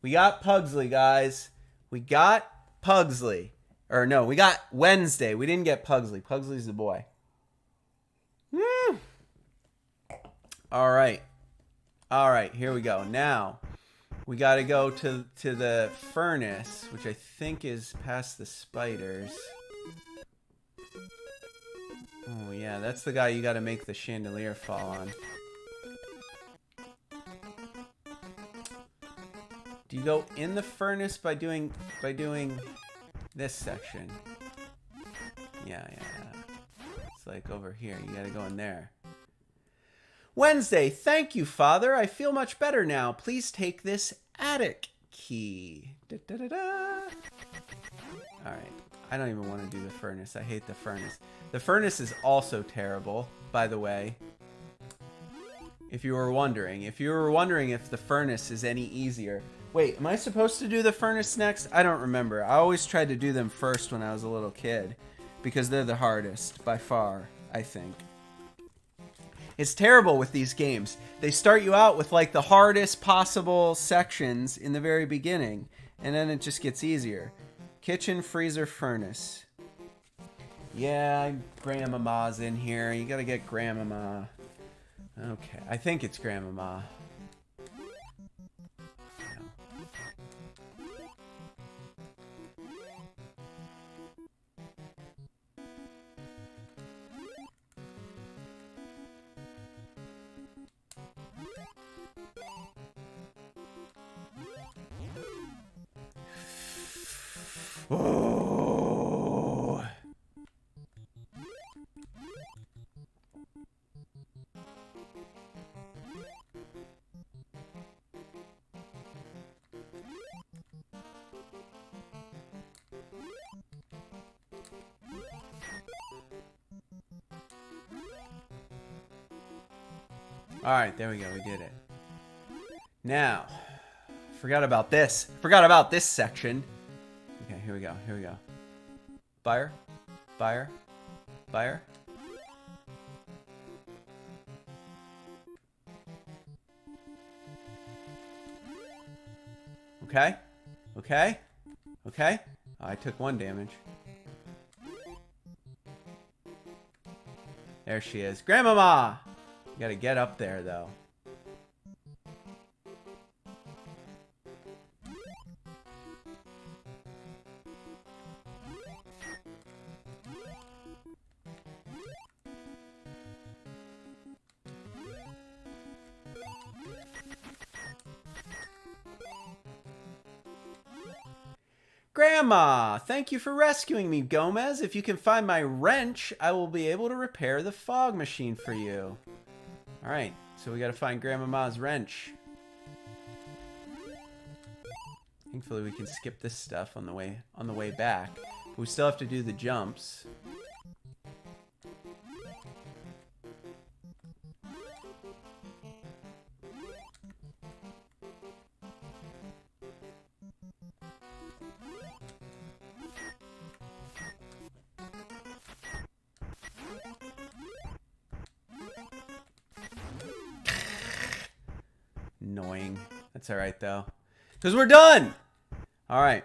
We got Pugsley, guys. We got Pugsley. Or no, we got Wednesday. We didn't get Pugsley. Pugsley's the boy. All right. All right, here we go. Now, we got to go to the furnace, which I think is past the spiders. Oh, yeah, that's the guy you got to make the chandelier fall on. Do you go in the furnace by doing this section? Yeah. It's like over here. You got to go in there. Wednesday, thank you, Father. I feel much better now. Please take this attic key. Da, da, da, da. All right. I don't even want to do the furnace. I hate the furnace. The furnace is also terrible, by the way. If you were wondering. If the furnace is any easier. Wait, am I supposed to do the furnace next? I don't remember. I always tried to do them first when I was a little kid. Because they're the hardest, by far, I think. It's terrible with these games. They start you out with like the hardest possible sections in the very beginning. And then it just gets easier. Kitchen, freezer, furnace. Yeah, Grandmama's in here. You gotta get Grandmama. Okay, I think it's Grandmama. Oh. All right, there we go. We did it. Now, forgot about this. Forgot about this section. Okay, here we go. Here we go. Fire. Fire. Fire. Okay. Okay. Okay. Oh, I took 1 damage. There she is. Grandmama! You gotta get up there, though. Grandma, thank you for rescuing me, Gomez. If you can find my wrench, I will be able to repair the fog machine for you. All right, so we got to find Grandmama's wrench. Thankfully, we can skip this stuff on the way back. But we still have to do the jumps. Annoying. That's all right, though. Because we're done! All right.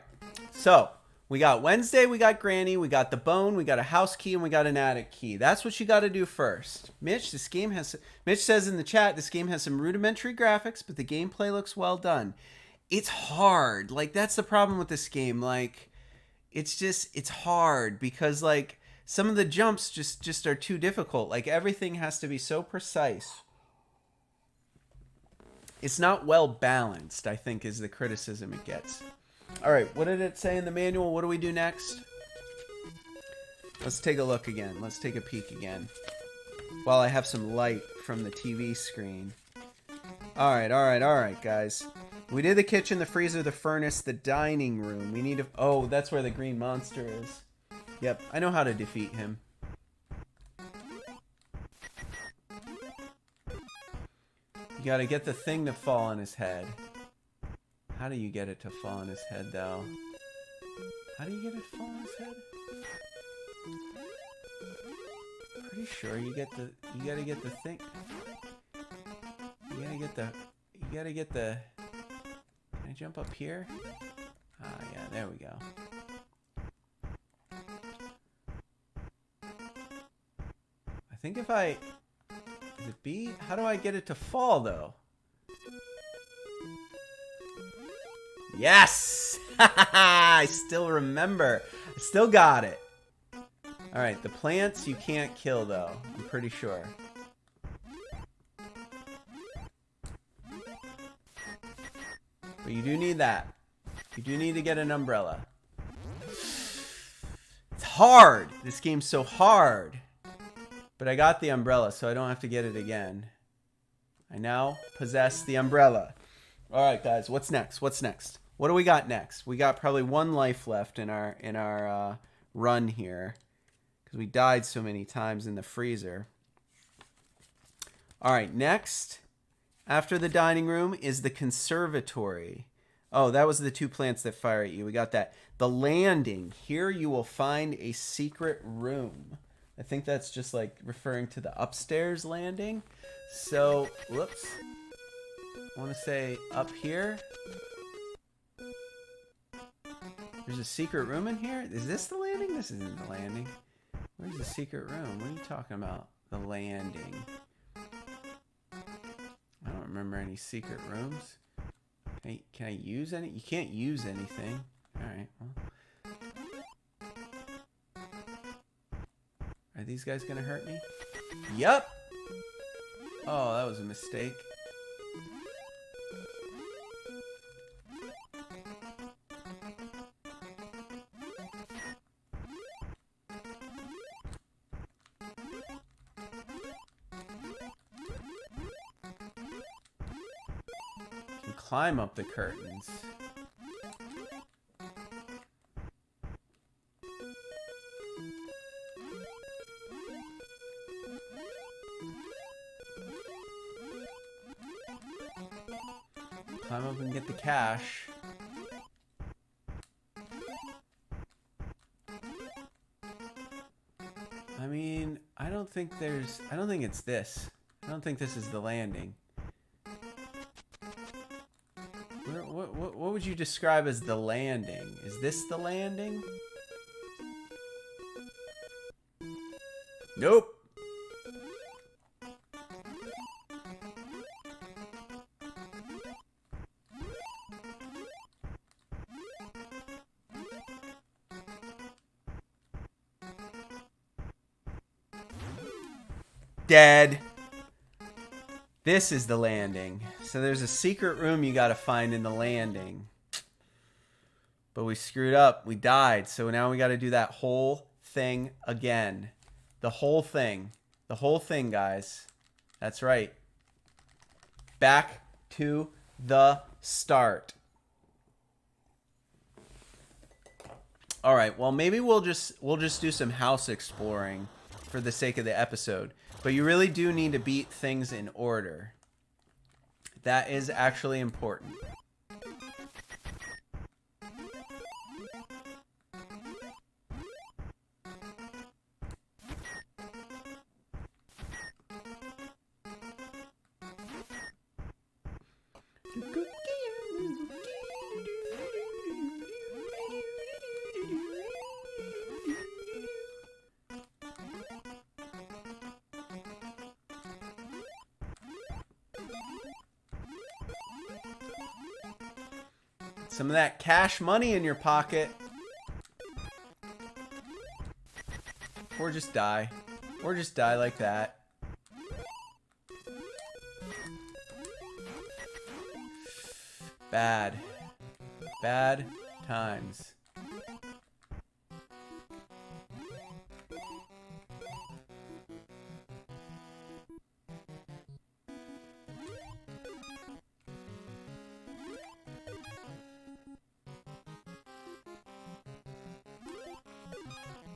So, we got Wednesday, we got Granny, we got the bone, we got a house key, and we got an attic key. That's what you got to do first. Mitch says in the chat, this game has some rudimentary graphics, but the gameplay looks well done. It's hard. Like, that's the problem with this game. Like, it's hard because, like, some of the jumps just are too difficult. Like, everything has to be so precise. It's not well balanced, I think, is the criticism it gets. All right, what did it say in the manual? What do we do next? Let's take a look again. Let's take a peek again. While I have some light from the TV screen. All right, guys. We did the kitchen, the freezer, the furnace, the dining room. We need to... Oh, that's where the green monster is. Yep, I know how to defeat him. You gotta get the thing to fall on his head. How do you get it to fall on his head, though? How do you get it to fall on his head? Pretty sure you gotta get the thing. You gotta get the. Can I jump up here? Ah, yeah, there we go. I think if I. Is it B? How do I get it to fall, though? Yes! I still remember. I still got it. Alright, the plants you can't kill, though. I'm pretty sure. But you do need that. You do need to get an umbrella. It's hard! This game's so hard. But I got the umbrella, so I don't have to get it again. I now possess the umbrella. Alright, guys, what's next? What's next? What do we got next? We got probably 1 life left in our run here. Because we died so many times in the freezer. Alright, next, after the dining room, is the conservatory. Oh, that was the 2 plants that fire at you. We got that. The landing. Here you will find a secret room. I think that's just like referring to the upstairs landing. So, whoops. I want to say up here. There's a secret room in here? Is this the landing? This isn't the landing. Where's the secret room? What are you talking about? The landing. I don't remember any secret rooms. Can I use any? You can't use anything. Alright, well. Are these guys gonna hurt me? Yup! Oh, that was a mistake. Climb up the curtains. Climb up and get the cash. I mean, I don't think it's this. I don't think this is the landing. What would you describe as the landing? Is this the landing? Nope. Dead. This is the landing. So there's a secret room you gotta find in the landing. But we screwed up. We died. So now we gotta do that whole thing again. The whole thing. The whole thing, guys. That's right. Back to the start. Alright, well maybe we'll just do some house exploring for the sake of the episode. But you really do need to beat things in order. That is actually important. Some of that cash money in your pocket. Or just die. Or just die like that. Bad. Bad times.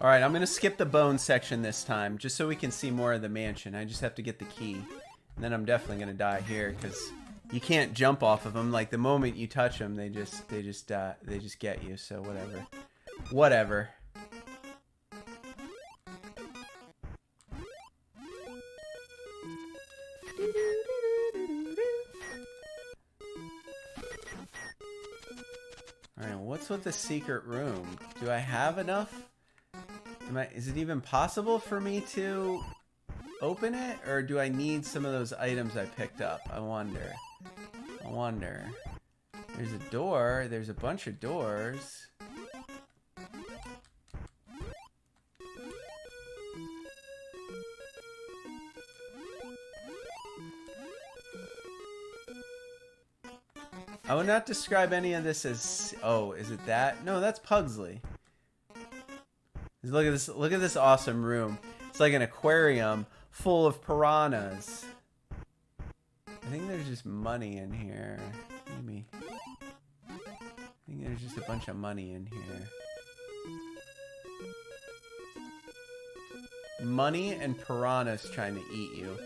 Alright, I'm going to skip the bone section this time, just so we can see more of the mansion. I just have to get the key. And then I'm definitely going to die here, because you can't jump off of them. Like the moment you touch them, they just get you. So whatever. All right, what's with the secret room? Do I have enough? Is it even possible for me to open it, or do I need some of those items I picked up? I wonder. There's a door. There's a bunch of doors. I would not describe any of this as... Oh, is it that? No, that's Pugsley. Look at this. Look at this awesome room. It's like an aquarium full of piranhas. I think there's just money in here. Maybe. I think there's just a bunch of money in here. Money and piranhas trying to eat you.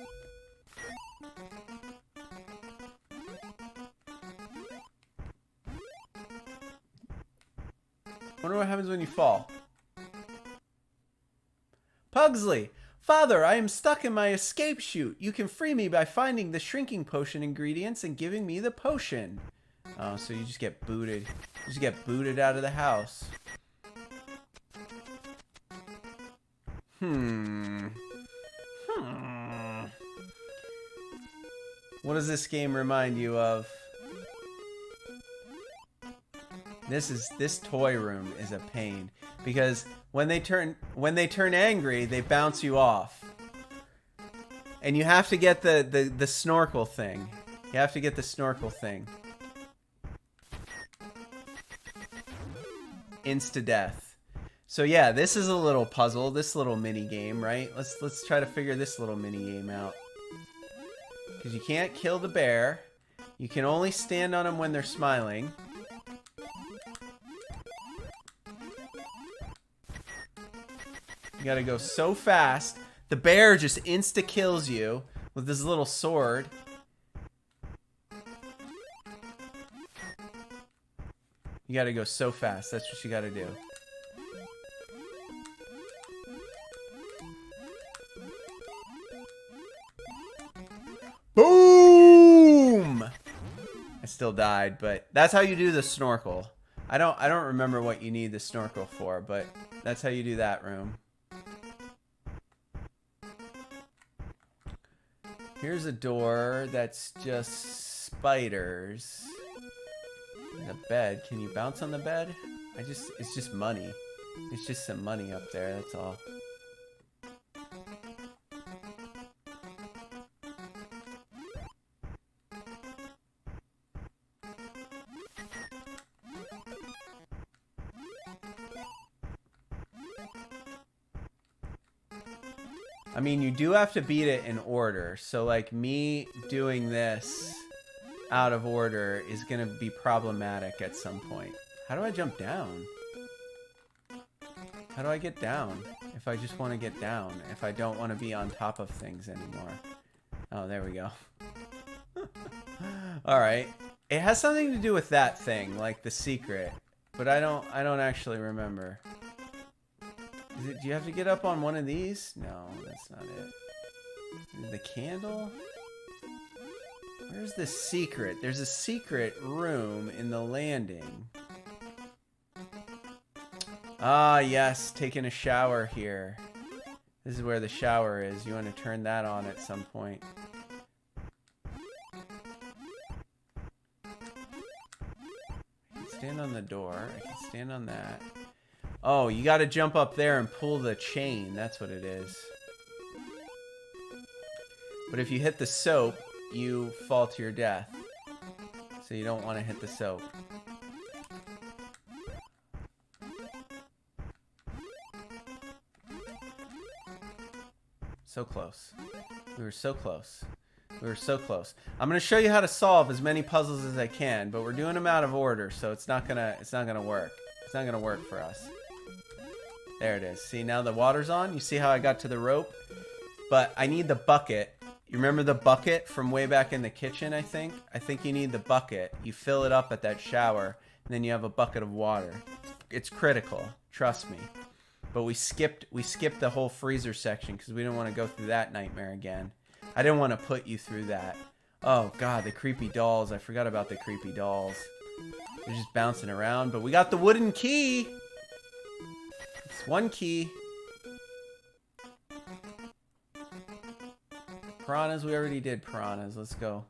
Wonder what happens when you fall. Pugsley! Father, I am stuck in my escape chute. You can free me by finding the shrinking potion ingredients and giving me the potion. Oh, so you just get booted. You just get booted out of the house. What does this game remind you of? This toy room is a pain because when they turn angry, they bounce you off. And you have to get the snorkel thing. You have to get the snorkel thing. Insta-death. So yeah, this is a little puzzle, this little mini game, right? Let's try to figure this little mini game out. Because you can't kill the bear. You can only stand on them when they're smiling. You gotta go so fast. The bear just insta-kills you with this little sword. You gotta go so fast. That's what you gotta do. Boom! I still died, but that's how you do the snorkel. I don't remember what you need the snorkel for, but that's how you do that room. Here's a door that's just spiders. And a bed. Can you bounce on the bed? It's just money. It's just some money up there, that's all. I mean, you do have to beat it in order. So, like, me doing this out of order is going to be problematic at some point. How do I jump down? How do I get down? If I just want to get down. If I don't want to be on top of things anymore. Oh, there we go. Alright. It has something to do with that thing, like the secret. But I don't actually remember. Do you have to get up on one of these? No, that's not it. The candle? Where's the secret? There's a secret room in the landing. Ah, yes, taking a shower here. This is where the shower is. You want to turn that on at some point. I can stand on the door. I can stand on that. Oh, you got to jump up there and pull the chain. That's what it is. But if you hit the soap, you fall to your death. So you don't want to hit the soap. So close. We were so close. We were so close. I'm going to show you how to solve as many puzzles as I can, but we're doing them out of order, so it's not gonna work. It's not gonna work for us. There it is. See, now the water's on. You see how I got to the rope? But I need the bucket You remember the bucket from way back in the kitchen, I think? I think you need the bucket. You fill it up at that shower, and then you have a bucket of water. It's critical. Trust me. But we skipped the whole freezer section because we didn't want to go through that nightmare again. I didn't want to put you through that. Oh, God, the creepy dolls. I forgot about the creepy dolls. They're just bouncing around, but we got the wooden key. It's one key. Piranhas, we already did piranhas. Let's go.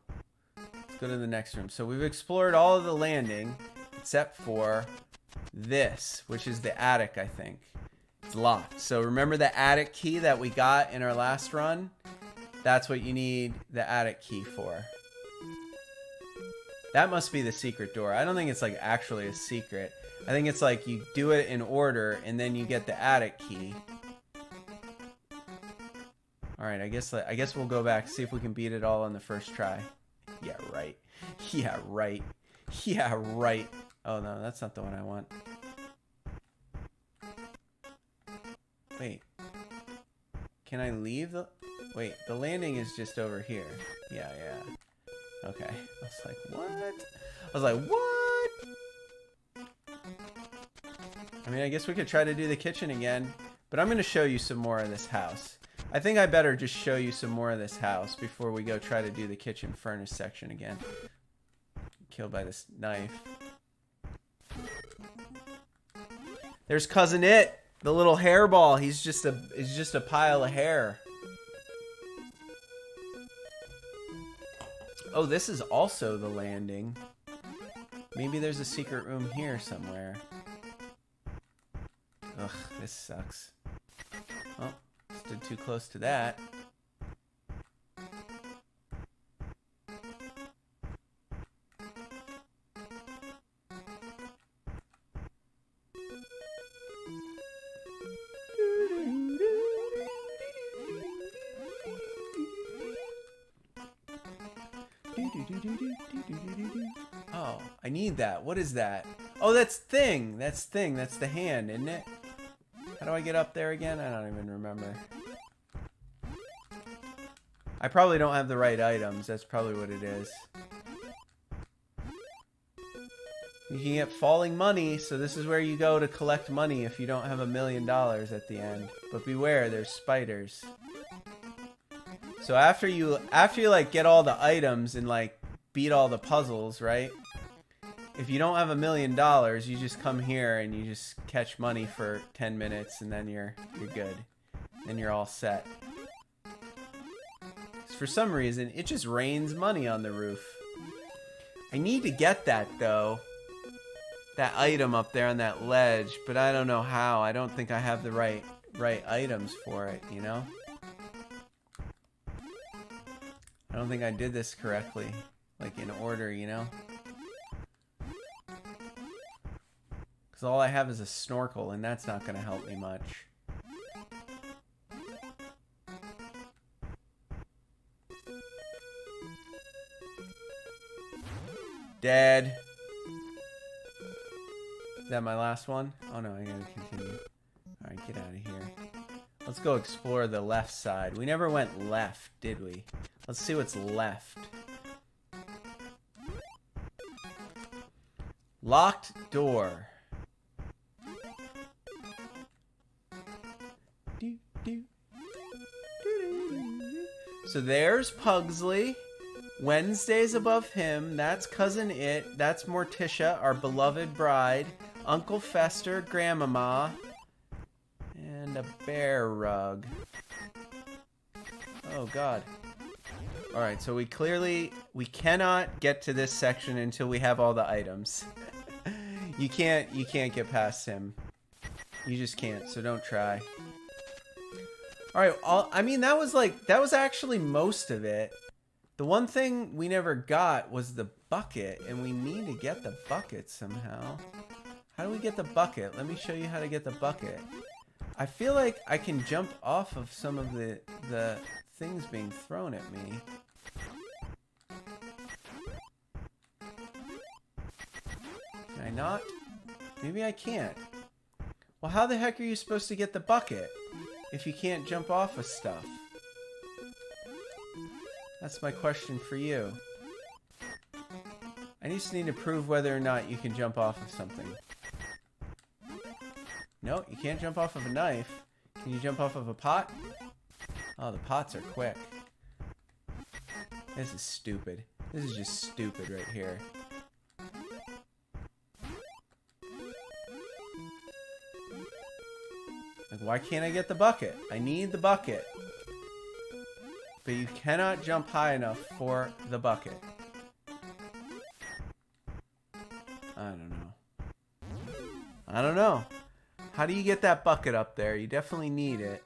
Let's go to the next room. So we've explored all of the landing except for this, which is the attic, I think. It's locked. So remember the attic key that we got in our last run? That's what you need the attic key for. That must be the secret door. I don't think it's like actually a secret. I think it's like you do it in order and then you get the attic key. All right, I guess we'll go back, see if we can beat it all on the first try. Yeah, right. Yeah, right. Yeah, right. Oh no, that's not the one I want. Wait. Can I leave the... Wait, the landing is just over here. Yeah. Okay. I was like, what? I mean, I guess we could try to do the kitchen again, but I'm going to show you some more of this house. I think I better just show you some more of this house before we go try to do the kitchen furnace section again. Killed by this knife. There's Cousin It, the little hairball. He's just a pile of hair. Oh, this is also the landing. Maybe there's a secret room here somewhere. Ugh, this sucks. Oh, stood too close to that. Oh, I need that. What is that? Oh, that's Thing. That's Thing. That's the hand, isn't it? How do I get up there again? I don't even remember. I probably don't have the right items. That's probably what it is. You can get falling money, so this is where you go to collect money if you don't have $1 million at the end. But beware, there's spiders. So after you like get all the items and like beat all the puzzles, right? If you don't have $1 million, you just come here and you just catch money for 10 minutes and then you're good. Then you're all set. For some reason, it just rains money on the roof. I need to get that though. That item up there on that ledge, but I don't know how. I don't think I have the right items for it, you know? I don't think I did this correctly, like in order, you know? Because all I have is a snorkel, and that's not going to help me much. Dead. Is that my last one? Oh no, I gotta continue. Alright, get out of here. Let's go explore the left side. We never went left, did we? Let's see what's left. Locked door. So there's Pugsley. Wednesday's above him. That's Cousin It. That's Morticia, our beloved bride. Uncle Fester, Grandmama. And a bear rug. Oh, God. Alright, so we cannot get to this section until we have all the items. You can't get past him. You just can't, so don't try. Alright, I mean, that was actually most of it. The one thing we never got was the bucket, and we need to get the bucket somehow. How do we get the bucket? Let me show you how to get the bucket. I feel like I can jump off of some of the things being thrown at me. Can I not? Maybe I can't. Well, how the heck are you supposed to get the bucket if you can't jump off of stuff? That's my question for you. I just need to prove whether or not you can jump off of something. No, you can't jump off of a knife. Can you jump off of a pot? Oh, the pots are quick. This is stupid. This is just stupid right here. Like, why can't I get the bucket? I need the bucket. But you cannot jump high enough for the bucket. I don't know. I don't know. How do you get that bucket up there? You definitely need it.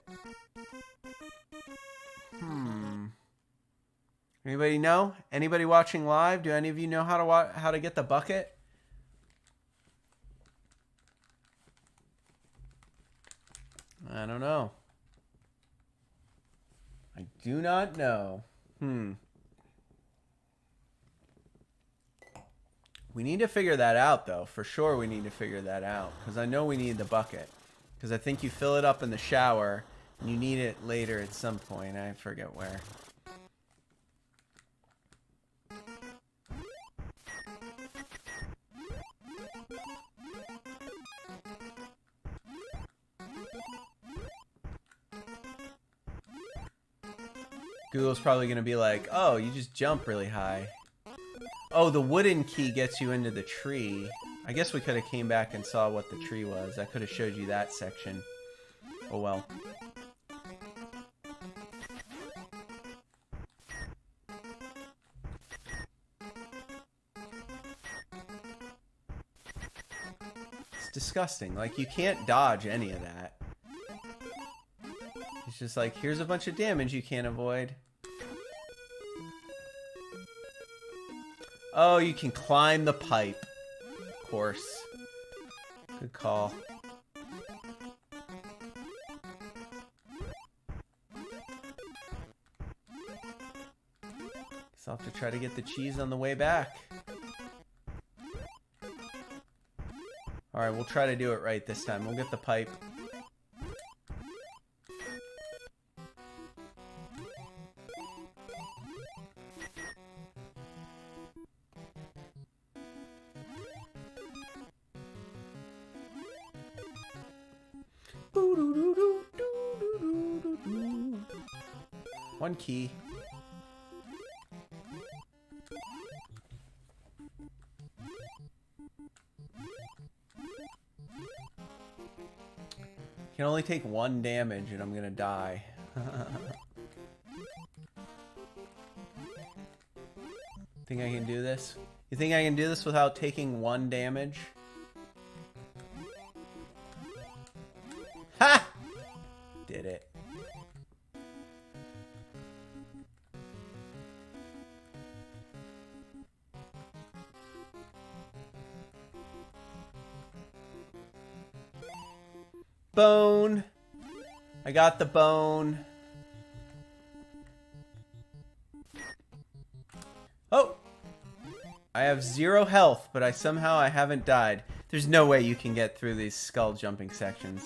Anybody know? Anybody watching live? Do any of you know how to get the bucket? I don't know. I do not know. We need to figure that out, though. For sure we need to figure that out. Because I know we need the bucket. Because I think you fill it up in the shower. And you need it later at some point. I forget where. Google's probably going to be like, oh, you just jump really high. Oh, the wooden key gets you into the tree. I guess we could have came back and saw what the tree was. I could have showed you that section. Oh, well. It's disgusting. Like, you can't dodge any of that. It's just like, here's a bunch of damage you can't avoid. Oh, you can climb the pipe. Of course. Good call. Guess I'll have to try to get the cheese on the way back. Alright, we'll try to do it right this time. We'll get the pipe. One key. Can only take 1 damage and I'm gonna die. Think I can do this? You think I can do this without taking 1 damage? Ha! Did it. Bone. I got the bone. Oh! I have 0 health, but I haven't died. There's no way you can get through these skull jumping sections.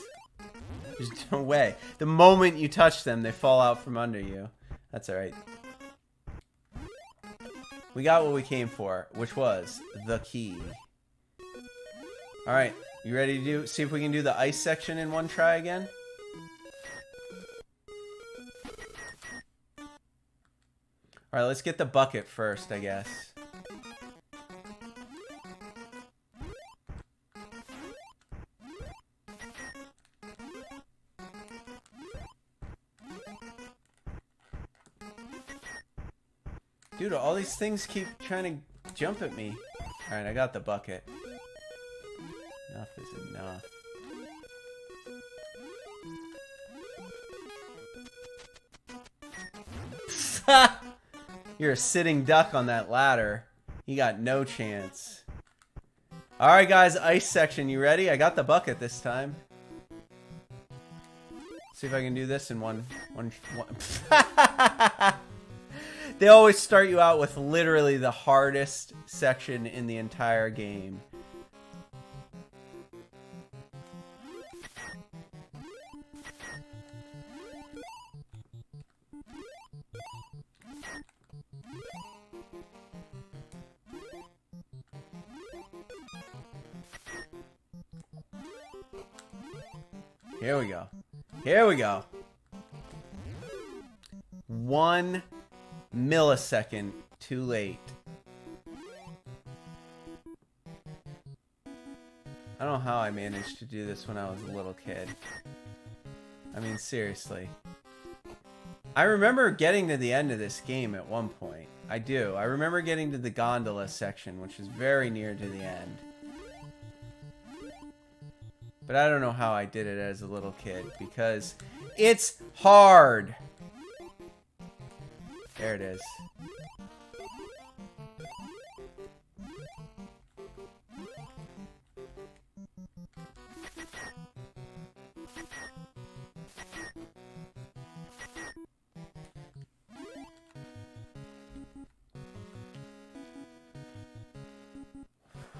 There's no way. The moment you touch them, they fall out from under you. That's alright. We got what we came for, which was the key. Alright. You ready to see if we can do the ice section in one try again? Alright, let's get the bucket first, I guess. Dude, all these things keep trying to jump at me. Alright, I got the bucket. Enough is enough. You're a sitting duck on that ladder. You got no chance. Alright guys, ice section, you ready? I got the bucket this time. See if I can do this in one. They always start you out with literally the hardest section in the entire game. Here we go. Here we go. 1 millisecond too late. I don't know how I managed to do this when I was a little kid. I mean, seriously. I remember getting to the end of this game at one point. I do. I remember getting to the gondola section, which is very near to the end. But I don't know how I did it as a little kid, because it's hard. There it is.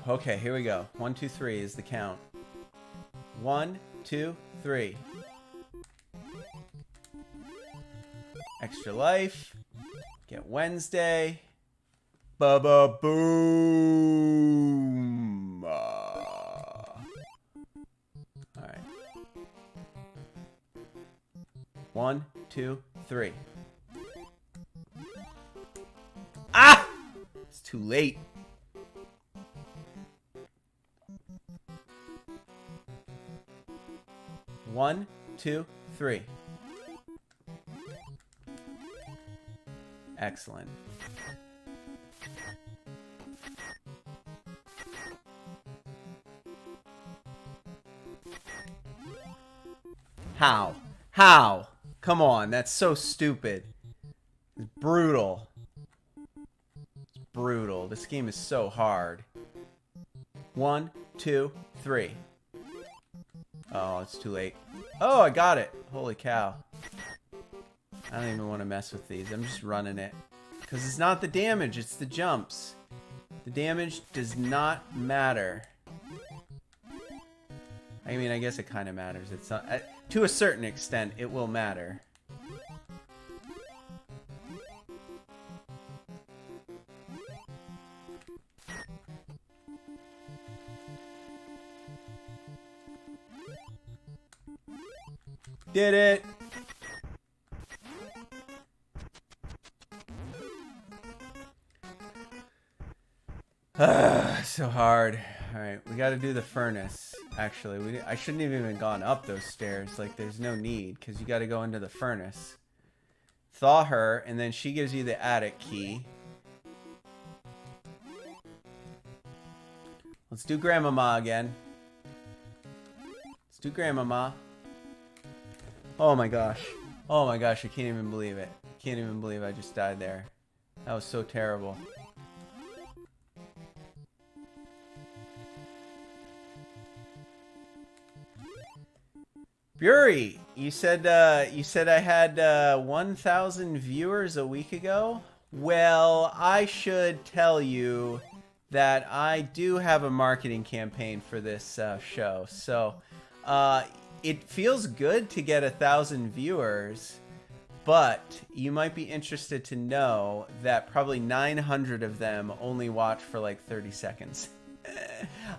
Okay, here we go. 1, 2, 3 is the count. 1, 2, 3. Extra life. Get Wednesday. Bubba boom. Alright. 1, 2, 3. Ah! It's too late. One, 2, 3. Excellent. How? How? Come on, that's so stupid. It's brutal. It's brutal. This game is so hard. 1, 2, 3. Oh, it's too late. Oh, I got it. Holy cow. I don't even want to mess with these. I'm just running it. Because it's not the damage, it's the jumps. The damage does not matter. I mean, I guess it kind of matters. It's not, to a certain extent, it will matter. Did it! So hard. Alright, we gotta do the furnace. Actually, I shouldn't have even gone up those stairs. Like, there's no need, because you gotta go into the furnace. Thaw her, and then she gives you the attic key. Let's do Grandmama again. Let's do Grandmama. Oh my gosh. Oh my gosh, I can't even believe it. I can't even believe I just died there. That was so terrible. Bury, you said I had 1,000 viewers a week ago. Well, I should tell you that I do have a marketing campaign for this show. So, it feels good to get 1,000 viewers, but you might be interested to know that probably 900 of them only watch for like 30 seconds.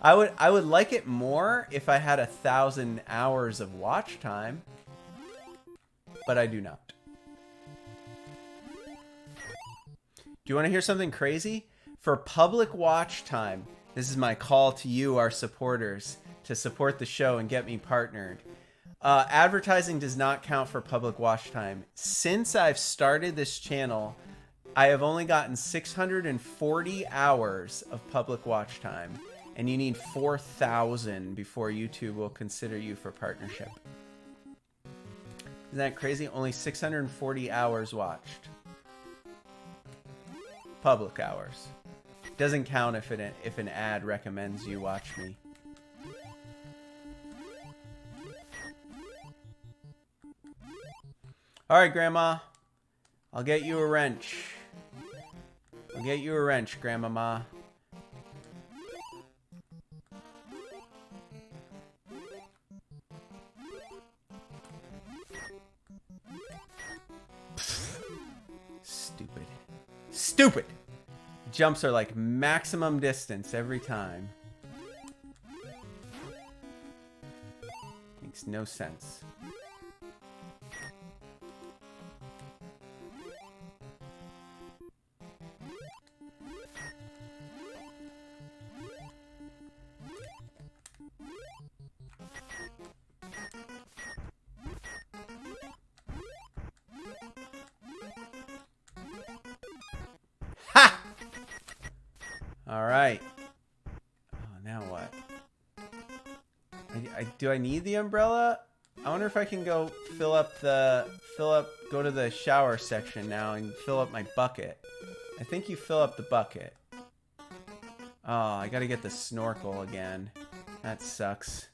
I would like it more if I had 1,000 hours of watch time, but I do not. Do you want to hear something crazy? For public watch time, this is my call to you, our supporters, to support the show and get me partnered. Advertising does not count for public watch time. Since I've started this channel, I have only gotten 640 hours of public watch time, and you need 4,000 before YouTube will consider you for partnership. Isn't that crazy? Only 640 hours watched. Public hours. Doesn't count if an ad recommends you watch me. Alright, Grandma. I'll get you a wrench. I'll get you a wrench, Grandmama. Stupid. Stupid! Jumps are like maximum distance every time. Makes no sense. Ha! All right. Oh, now what? Do I need the umbrella? I wonder if I can go go to the shower section now and fill up my bucket. I think you fill up the bucket. Oh, I gotta get the snorkel again. That sucks.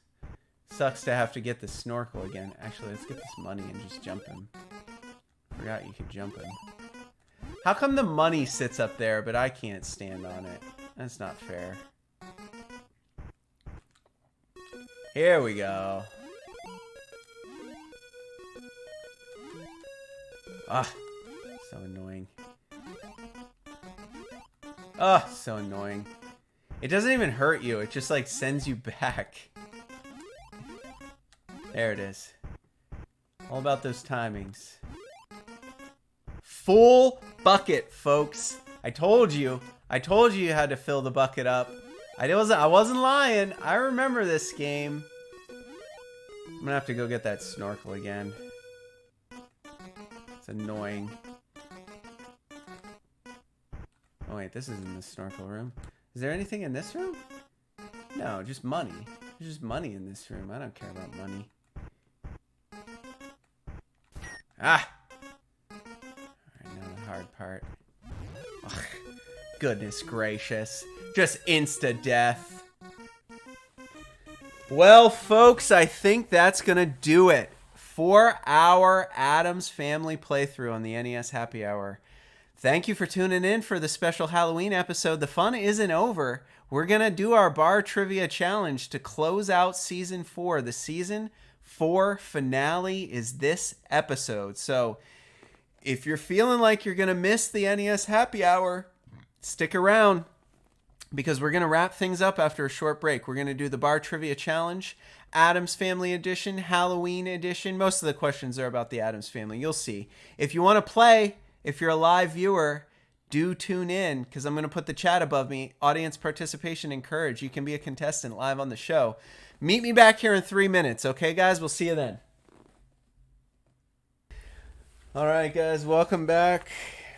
Sucks to have to get the snorkel again. Actually, let's get this money and just jump him. Forgot you could jump him. How come the money sits up there, but I can't stand on it? That's not fair. Here we go. Ah, so annoying. Ah, so annoying. It doesn't even hurt you. It just like sends you back. There it is. All about those timings. Full bucket, folks. I told you you had to fill the bucket up. I wasn't lying. I remember this game. I'm gonna have to go get that snorkel again. It's annoying. Oh wait, this isn't the snorkel room. Is there anything in this room? No, just money. There's just money in this room. I don't care about money. Ah! Alright, now the hard part. Ugh, goodness gracious. Just insta-death. Well, folks, I think that's going to do it for our Addams Family playthrough on the NES Happy Hour. Thank you for tuning in for the special Halloween episode. The fun isn't over. We're going to do our bar trivia challenge to close out Season 4. The Season 4 finale is this episode. So if you're feeling like you're going to miss the NES Happy Hour, stick around because we're going to wrap things up after a short break. We're going to do the bar trivia challenge, Addams Family edition, Halloween edition. Most of the questions are about the Addams Family. You'll see. If you want to play, if you're a live viewer, do tune in because I'm going to put the chat above me. Audience participation encouraged. You can be a contestant live on the show. Meet me back here in 3 minutes. Okay, guys? We'll see you then. All right, guys. Welcome back.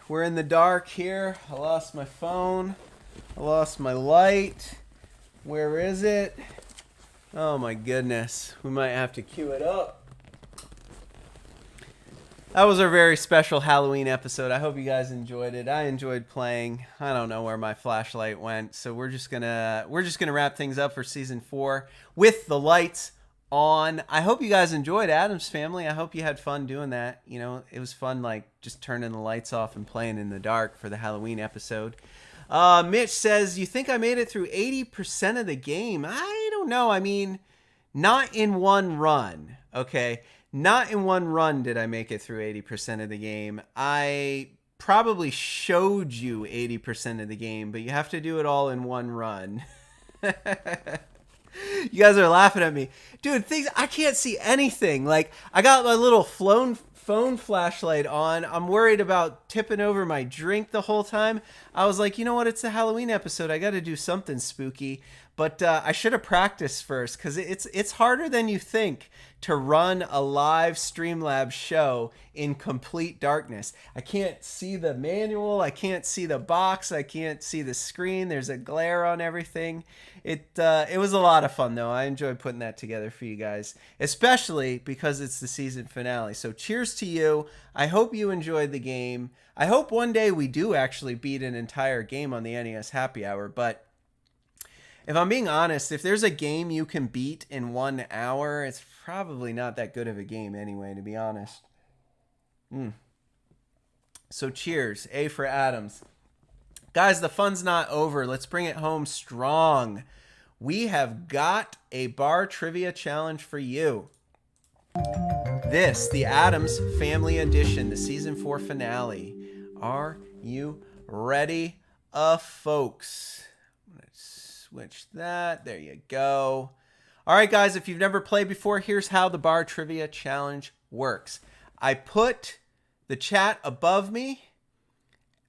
We're in the dark here. I lost my phone. I lost my light. Where is it? Oh, my goodness. We might have to cue it up. That was our very special Halloween episode. I hope you guys enjoyed it. I enjoyed playing. I don't know where my flashlight went, so we're just gonna wrap things up for Season 4 with the lights on. I hope you guys enjoyed Addams Family. I hope you had fun doing that. You know, it was fun, like just turning the lights off and playing in the dark for the Halloween episode. Mitch says, you think I made it through 80% of the game? I don't know. I mean, not in one run. Okay. Not in one run did I make it through 80% of the game. I probably showed you 80% of the game, but you have to do it all in one run. You guys are laughing at me. Dude, I can't see anything. Like, I got my little phone flashlight on. I'm worried about tipping over my drink the whole time. I was like, you know what? It's the Halloween episode. I got to do something spooky. But I should have practiced first because it's harder than you think to run a live Streamlabs show in complete darkness. I can't see the manual. I can't see the box. I can't see the screen. There's a glare on everything. It was a lot of fun, though. I enjoyed putting that together for you guys, especially because it's the season finale. So cheers to you. I hope you enjoyed the game. I hope one day we do actually beat an entire game on the NES Happy Hour, but if I'm being honest, if there's a game you can beat in 1 hour, it's probably not that good of a game anyway, to be honest. So cheers. A for Addams. Guys, the fun's not over. Let's bring it home strong. We have got a bar trivia challenge for you. This, the Addams Family Edition, the Season 4 finale. Are you ready, folks? Switch that. There you go. All right, guys, if you've never played before, here's how the Bar Trivia Challenge works. I put the chat above me.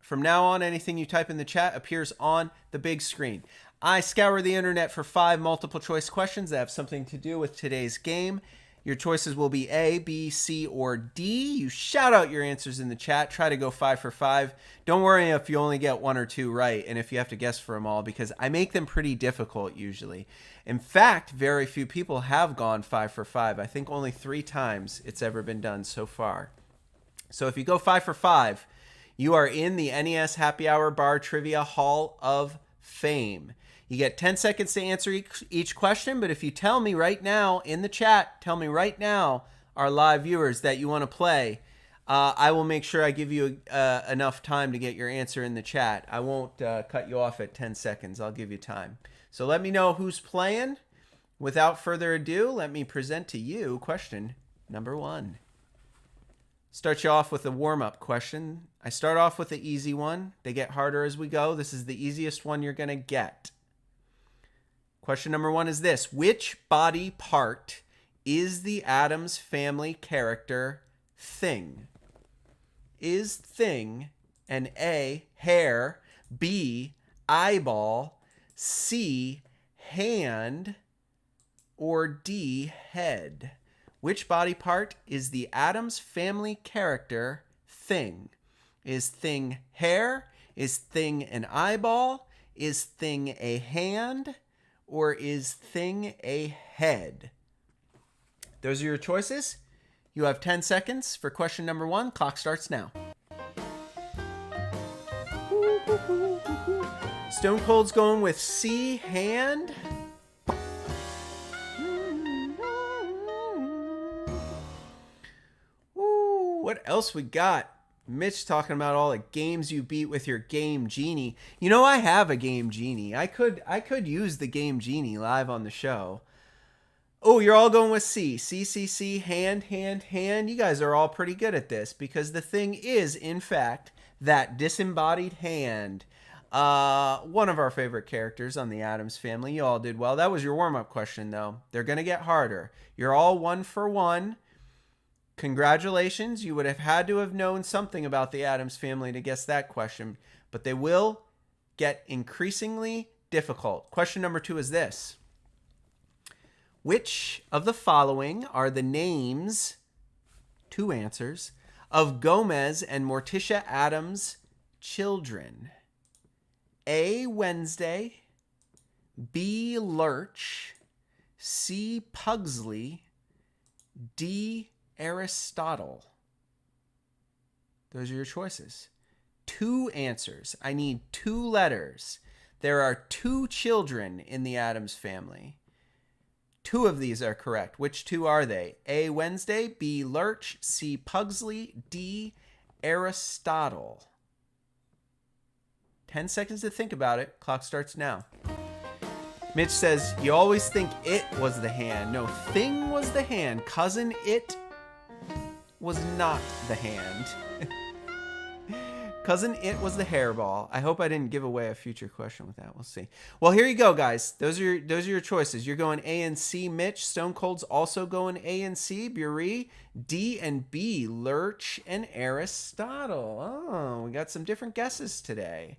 From now on, anything you type in the chat appears on the big screen. I scour the internet for 5 multiple choice questions that have something to do with today's game. Your choices will be A, B, C, or D. You shout out your answers in the chat. Try to go 5 for 5. Don't worry if you only get 1 or 2 right and if you have to guess for them all, because I make them pretty difficult usually. In fact, very few people have gone 5 for 5. I think only 3 times it's ever been done so far. So if you go 5 for 5, you are in the NES Happy Hour Bar Trivia Hall of Fame. You get 10 seconds to answer each question, but if you tell me right now in the chat, tell me right now, our live viewers, that you want to play, I will make sure I give you enough time to get your answer in the chat. I won't cut you off at 10 seconds. I'll give you time. So let me know who's playing. Without further ado, let me present to you question number 1. Start you off with a warm-up question. I start off with the easy one. They get harder as we go. This is the easiest one you're going to get. Question number 1 is this. Which body part is the Addams Family character Thing? Is Thing an A, hair, B, eyeball, C, hand, or D, head? Which body part is the Addams Family character Thing? Is Thing hair? Is Thing an eyeball? Is Thing a hand? Or is Thing a head? Those are your choices. You have 10 seconds for question number 1. Clock starts now. Stone Cold's going with C, hand. What else we got? Mitch talking about all the games you beat with your Game Genie. You know, I have a Game Genie. I could use the Game Genie live on the show. Oh, you're all going with C. C, hand, hand, hand. You guys are all pretty good at this because the Thing is, in fact, that disembodied hand. One of our favorite characters on the Addams Family. You all did well. That was your warm-up question, though. They're going to get harder. You're all 1 for 1. Congratulations. You would have had to have known something about the Addams Family to guess that question, but they will get increasingly difficult. Question number 2 is this. Which of the following are the names, 2 answers, of Gomez and Morticia Addams' children? A, Wednesday, B, Lurch, C, Pugsley, D, Aristotle. Those are your choices. 2 answers. I need 2 letters. There are 2 children in the Addams Family. 2 of these are correct. Which 2 are they? A, Wednesday, B, Lurch, C, Pugsley, D, Aristotle. 10 seconds to think about it. Clock starts now. Mitch says, you always think it was the hand. No, Thing was the hand. Cousin It was not the hand. Cousin It was the hairball. I hope I didn't give away a future question with that. We'll see. Well, here you go, guys. Those are your choices. You're going A and C, Mitch. Stone Cold's also going A and C. Bury, D and B, Lurch and Aristotle. Oh, we got some different guesses today.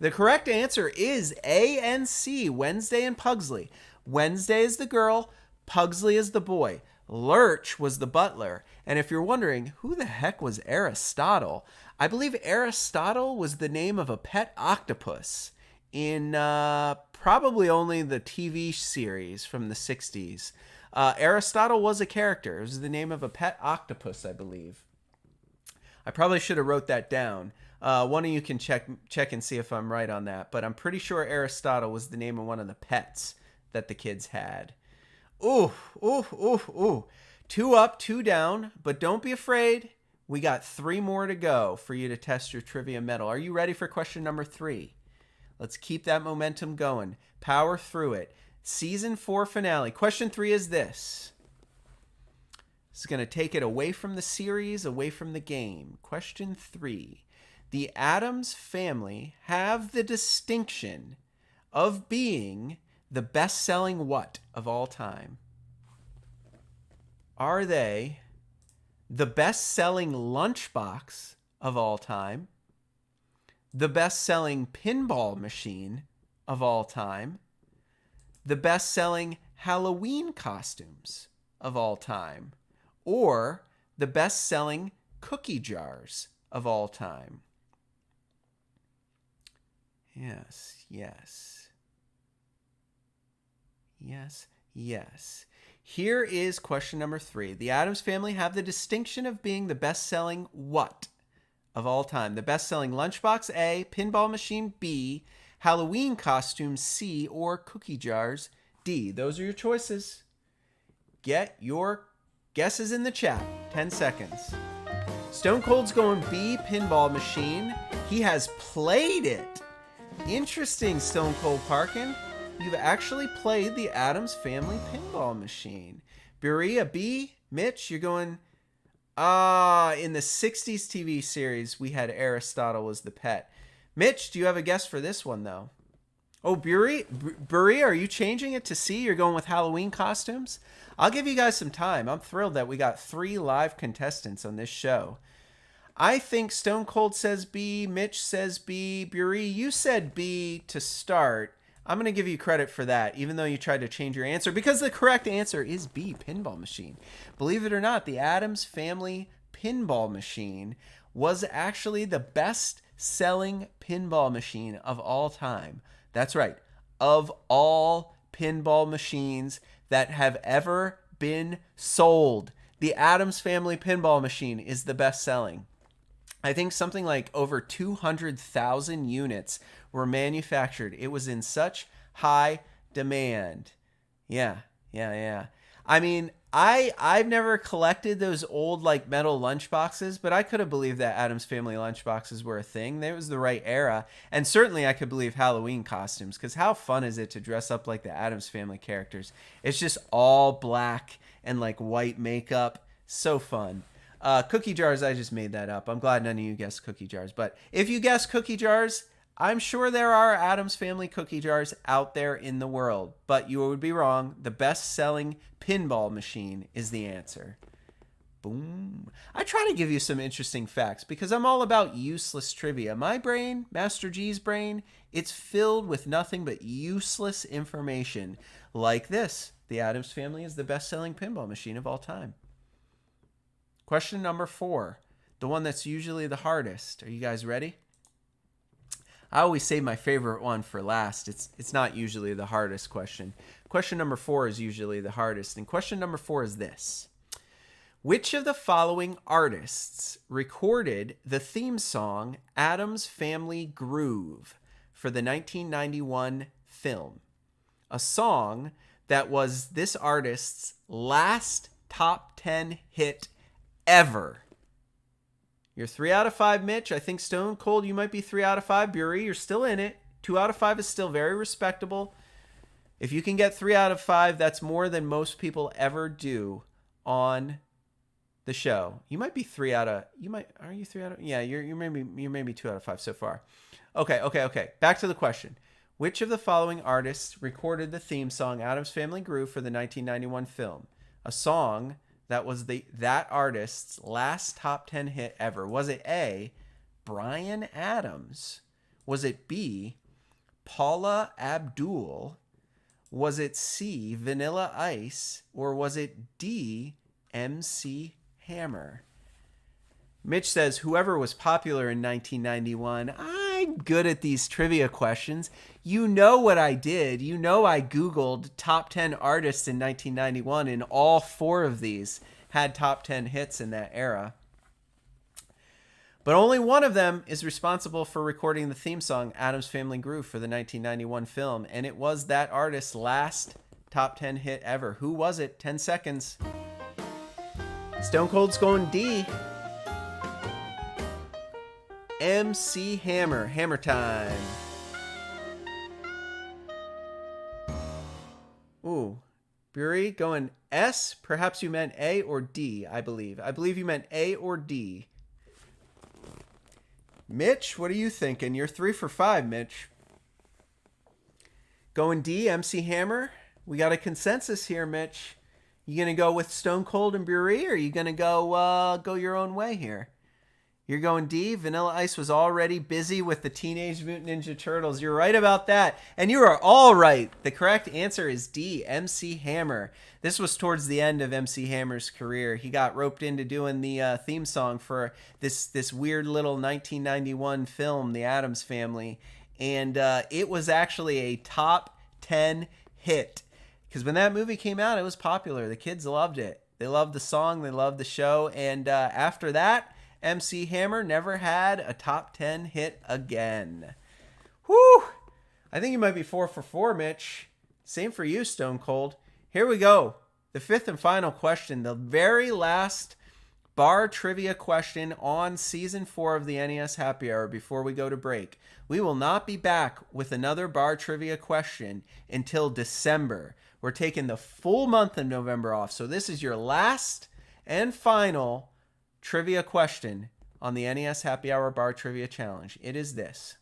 The correct answer is A and C, Wednesday and Pugsley. Wednesday is the girl, Pugsley is the boy. Lurch was the butler. And if you're wondering, who the heck was Aristotle? I believe Aristotle was the name of a pet octopus in probably only the TV series from the 60s. Aristotle was a character. It was the name of a pet octopus, I believe. I probably should have wrote that down. One of you can check and see if I'm right on that. But I'm pretty sure Aristotle was the name of one of the pets that the kids had. Ooh. 2 up, 2 down. But don't be afraid. We got 3 more to go for you to test your trivia medal. Are you ready for question number 3? Let's keep that momentum going. Power through it. Season 4 finale. Question 3 is this. This is going to take it away from the series, away from the game. Question 3. The Addams Family have the distinction of being the best-selling what of all time? Are they the best-selling lunchbox of all time, the best-selling pinball machine of all time, the best-selling Halloween costumes of all time, or the best-selling cookie jars of all time? Yes, yes. Yes, yes. Here is question number 3. The Addams Family have the distinction of being the best-selling what of all time? The best-selling lunchbox, A, pinball machine, B, Halloween costumes, C, or cookie jars, D. Those are your choices. Get your guesses in the chat. 10 seconds. Stone Cold's going B, pinball machine. He has played it. Interesting, Stone Cold Parkin. You've actually played the Addams Family pinball machine. Berea B, Mitch, you're going, in the 60s TV series, we had Aristotle as the pet. Mitch, do you have a guess for this one, though? Oh, Berea, are you changing it to C? You're going with Halloween costumes? I'll give you guys some time. I'm thrilled that we got 3 live contestants on this show. I think Stone Cold says B, Mitch says B, Berea, you said B to start. I'm going to give you credit for that, even though you tried to change your answer, because the correct answer is B, pinball machine. Believe it or not, the Addams Family pinball machine was actually the best-selling pinball machine of all time. That's right, of all pinball machines that have ever been sold. The Addams Family pinball machine is the best-selling. I think something like over 200,000 units were manufactured. It was in such high demand. Yeah. I mean, I've never collected those old like metal lunchboxes, but I could have believed that Addams Family lunchboxes were a thing. That was the right era. And certainly I could believe Halloween costumes, because how fun is it to dress up like the Addams Family characters? It's just all black and like white makeup. So fun. Cookie jars, I just made that up. I'm glad none of you guessed cookie jars. But if you guess cookie jars, I'm sure there are Addams Family cookie jars out there in the world. But you would be wrong. The best-selling pinball machine is the answer. Boom. I try to give you some interesting facts because I'm all about useless trivia. My brain, Master G's brain, it's filled with nothing but useless information like this. The Addams Family is the best-selling pinball machine of all time. Question number 4, the one that's usually the hardest. Are you guys ready? I always save my favorite one for last. It's not usually the hardest question. Question number 4 is usually the hardest. And question number 4 is this. Which of the following artists recorded the theme song Addams Family Groove for the 1991 film? A song that was this artist's last top 10 hit ever. You're 3 out of 5, Mitch. I think Stone Cold, you might be 3 out of 5. Bury, you're still in it. 2 out of 5 is still very respectable. If you can get 3 out of 5, that's more than most people ever do on the show. You might be 3 out of. Are you 3 out of? Yeah, you're maybe 2 out of 5 so far. Okay. Back to the question. Which of the following artists recorded the theme song Addams Family Groove for the 1991 film? A song that was that artist's last top 10 hit ever. Was it A, Bryan Adams? Was it B, Paula Abdul? Was it C, Vanilla Ice? Or was it D, MC Hammer? Mitch says, whoever was popular in 1991. I'm good at these trivia questions. You know what I did. You know I Googled top 10 artists in 1991, and all 4 of these had top 10 hits in that era. But only one of them is responsible for recording the theme song Addams Family Groove for the 1991 film, and it was that artist's last top 10 hit ever. Who was it? 10 seconds. Stone Cold's going D. MC Hammer. Hammer time. Ooh. Bury going S. Perhaps you meant A or D, I believe. I believe you meant A or D. Mitch, what are you thinking? You're 3 for 5, Mitch. Going D, MC Hammer. We got a consensus here, Mitch. You gonna go with Stone Cold and Bury, or are you gonna go your own way here? You're going D. Vanilla Ice was already busy with the Teenage Mutant Ninja Turtles. You're right about that. And you are all right. The correct answer is D, MC Hammer. This was towards the end of MC Hammer's career. He got roped into doing the theme song for this weird little 1991 film, The Addams Family. And it was actually a top 10 hit. Because when that movie came out, it was popular. The kids loved it. They loved the song. They loved the show. And after that, MC Hammer never had a top 10 hit again. Whew! I think you might be 4 for 4, Mitch. Same for you, Stone Cold. Here we go. The fifth and final question. The very last bar trivia question on Season 4 of the NES Happy Hour before we go to break. We will not be back with another bar trivia question until December. We're taking the full month of November off. So this is your last and final trivia question on the NES Happy Hour Bar Trivia Challenge. It is this.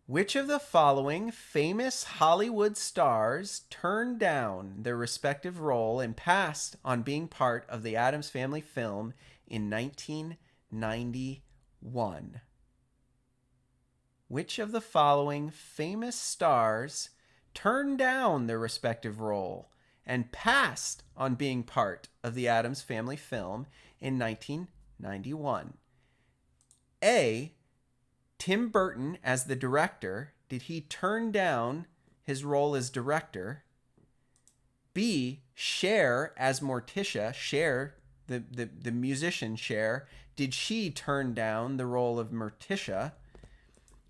Which of the following famous Hollywood stars turned down their respective role and passed on being part of the Addams Family film in 1991? Which of the following famous stars turned down their respective role and passed on being part of the Addams Family film in 1991? A, Tim Burton as the director. Did he turn down his role as director? B, Cher as Morticia. Cher, the musician Cher. Did she turn down the role of Morticia?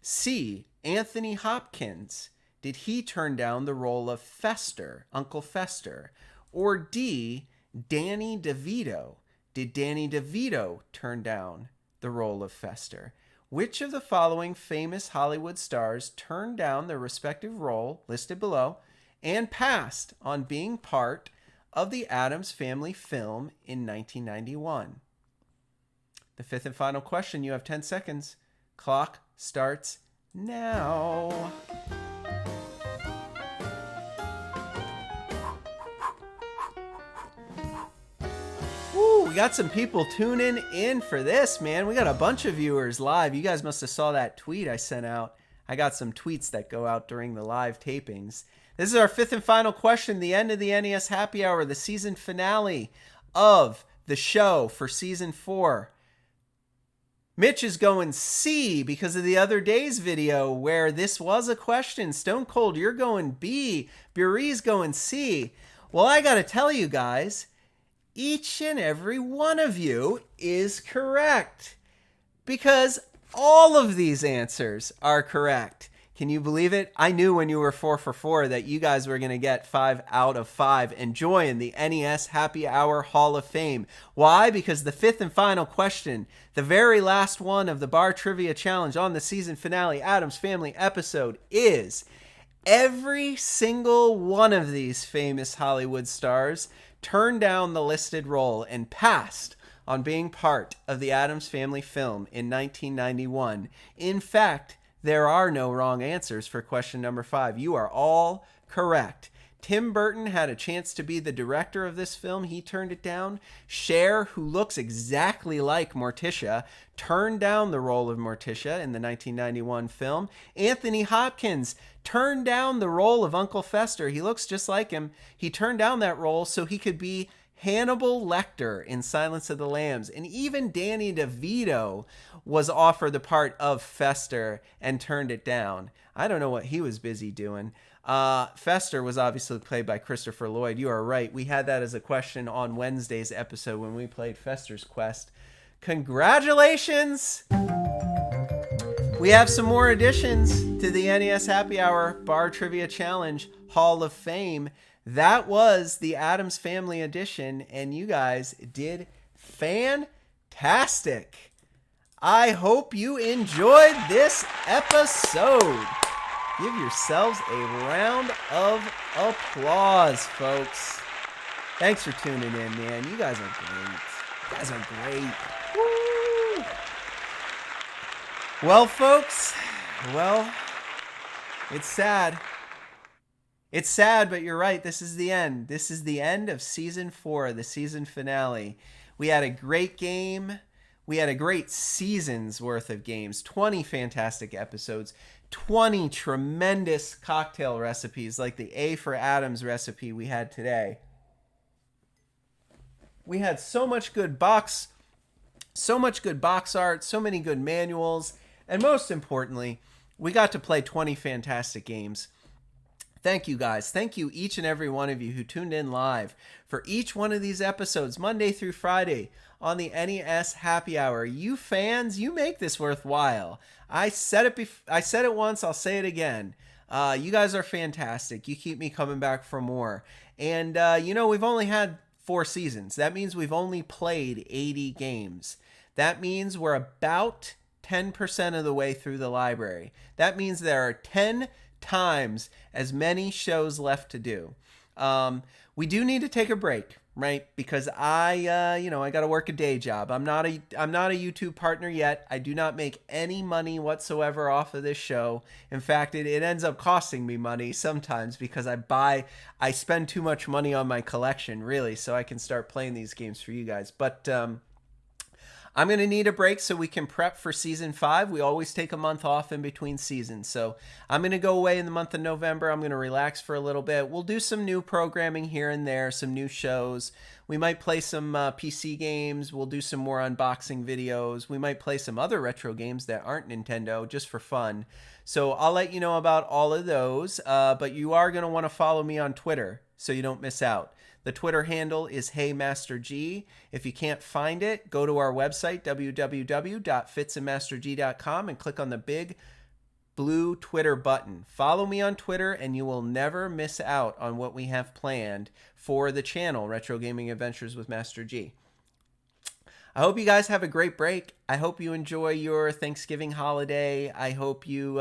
C, Anthony Hopkins. Did he turn down the role of Fester, Uncle Fester? Or D, Danny DeVito. Did Danny DeVito turn down the role of Fester? Which of the following famous Hollywood stars turned down their respective role, listed below, and passed on being part of the Addams Family film in 1991? The fifth and final question. You have 10 seconds. Clock starts now. We got some people tuning in for this, man. We got a bunch of viewers live. You guys must have saw that tweet I sent out. I got some tweets that go out during the live tapings. This is our fifth and final question, the end of the NES Happy Hour, the season finale of the show for Season 4. Mitch is going C because of the other day's video where this was a question. Stone Cold, you're going B. Bury's going C. Well, I got to tell you guys, each and every one of you is correct because all of these answers are correct. Can you believe it? I knew when you were 4 for 4 that you guys were going to get 5 out of 5 and join the NES Happy Hour Hall of Fame. Why? Because the fifth and final question, the very last one of the Bar Trivia Challenge on the season finale Addams Family episode is every single one of these famous Hollywood stars turned down the listed role and passed on being part of the Addams Family film in 1991. In fact, there are no wrong answers for question number 5. You are all correct. Tim Burton had a chance to be the director of this film. He turned it down. Cher, who looks exactly like Morticia, turned down the role of Morticia in the 1991 film. Anthony Hopkins turned down the role of Uncle Fester. He looks just like him. He turned down that role so he could be Hannibal Lecter in Silence of the Lambs. And even Danny DeVito was offered the part of Fester and turned it down. I don't know what he was busy doing. Fester was obviously played by Christopher Lloyd. You are right. We had that as a question on Wednesday's episode when we played Fester's Quest. Congratulations! We have some more additions to the NES Happy Hour Bar Trivia Challenge Hall of Fame. That was the Addams Family edition, and you guys did fantastic. I hope you enjoyed this episode. Give yourselves a round of applause, folks. Thanks for tuning in, man. You guys are great. You guys are great. Woo! Well, folks, It's sad. It's sad, but you're right. This is the end. This is the end of season 4, the season finale. We had a great game. We had a great season's worth of games, 20 fantastic episodes, 20 tremendous cocktail recipes like the A for Addams recipe we had today. We had so much good box art, so many good manuals, and most importantly, we got to play 20 fantastic games. Thank you guys. Thank you each and every one of you who tuned in live for each one of these episodes, Monday through Friday on the NES Happy Hour. You fans, you make this worthwhile. I said it once, I'll say it again. You guys are fantastic. You keep me coming back for more. And we've only had 4 seasons. That means we've only played 80 games. That means we're about 10% of the way through the library. That means there are 10 times as many shows left to do. We do need to take a break, right? Because I got to work a day job. I'm not a YouTube partner yet. I do not make any money whatsoever off of this show. In fact, it ends up costing me money sometimes because I spend too much money on my collection, really, so I can start playing these games for you guys. But I'm going to need a break so we can prep for season 5. We always take a month off in between seasons. So I'm going to go away in the month of November. I'm going to relax for a little bit. We'll do some new programming here and there, some new shows. We might play some PC games. We'll do some more unboxing videos. We might play some other retro games that aren't Nintendo just for fun. So I'll let you know about all of those. But you are going to want to follow me on Twitter so you don't miss out. The Twitter handle is Hey Master G. If you can't find it, go to our website, www.fitzandmasterg.com, and click on the big blue Twitter button. Follow me on Twitter, and you will never miss out on what we have planned for the channel, Retro Gaming Adventures with Master G. I hope you guys have a great break. I hope you enjoy your Thanksgiving holiday. I hope you,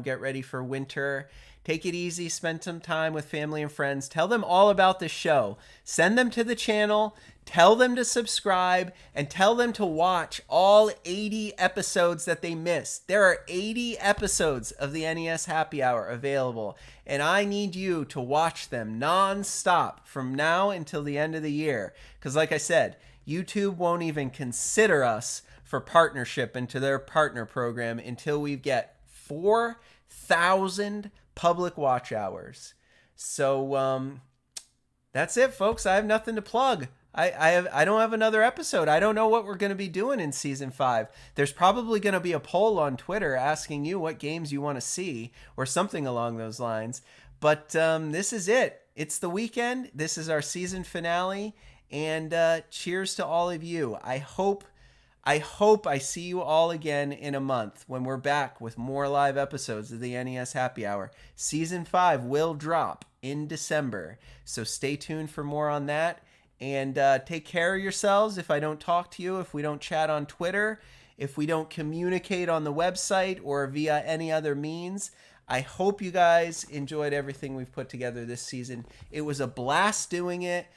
get ready for winter. Take it easy, spend some time with family and friends. Tell them all about the show. Send them to the channel, tell them to subscribe, and tell them to watch all 80 episodes that they missed. There are 80 episodes of the NES Happy Hour available, and I need you to watch them non-stop from now until the end of the year. Because like I said, YouTube won't even consider us for partnership into their partner program until we get 4,000 public watch hours. So that's it, folks. I have nothing to plug. I don't have another episode. I don't know what we're going to be doing in season 5. There's probably going to be a poll on Twitter asking you what games you want to see or something along those lines. But this is it. It's the weekend. This is our season finale. And cheers to all of you. I hope I see you all again in a month when we're back with more live episodes of the NES Happy Hour. Season 5 will drop in December, so stay tuned for more on that. And take care of yourselves. If I don't talk to you, if we don't chat on Twitter, if we don't communicate on the website or via any other means, I hope you guys enjoyed everything we've put together this season. It was a blast doing it,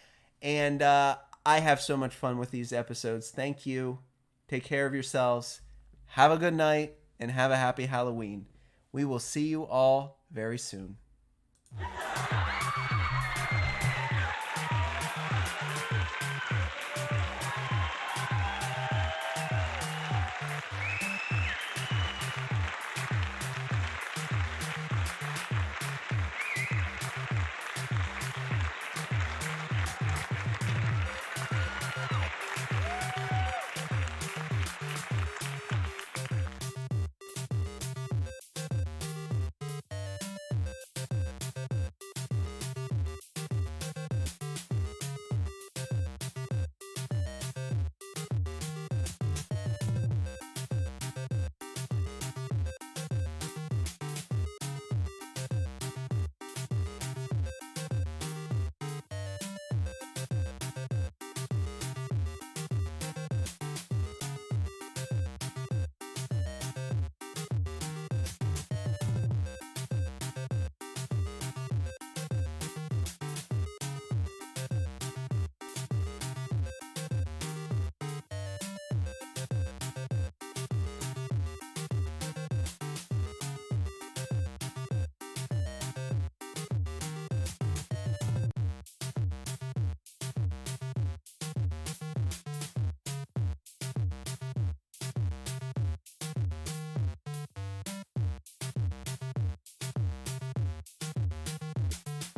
and I have so much fun with these episodes. Thank you. Take care of yourselves. Have a good night and have a happy Halloween. We will see you all very soon.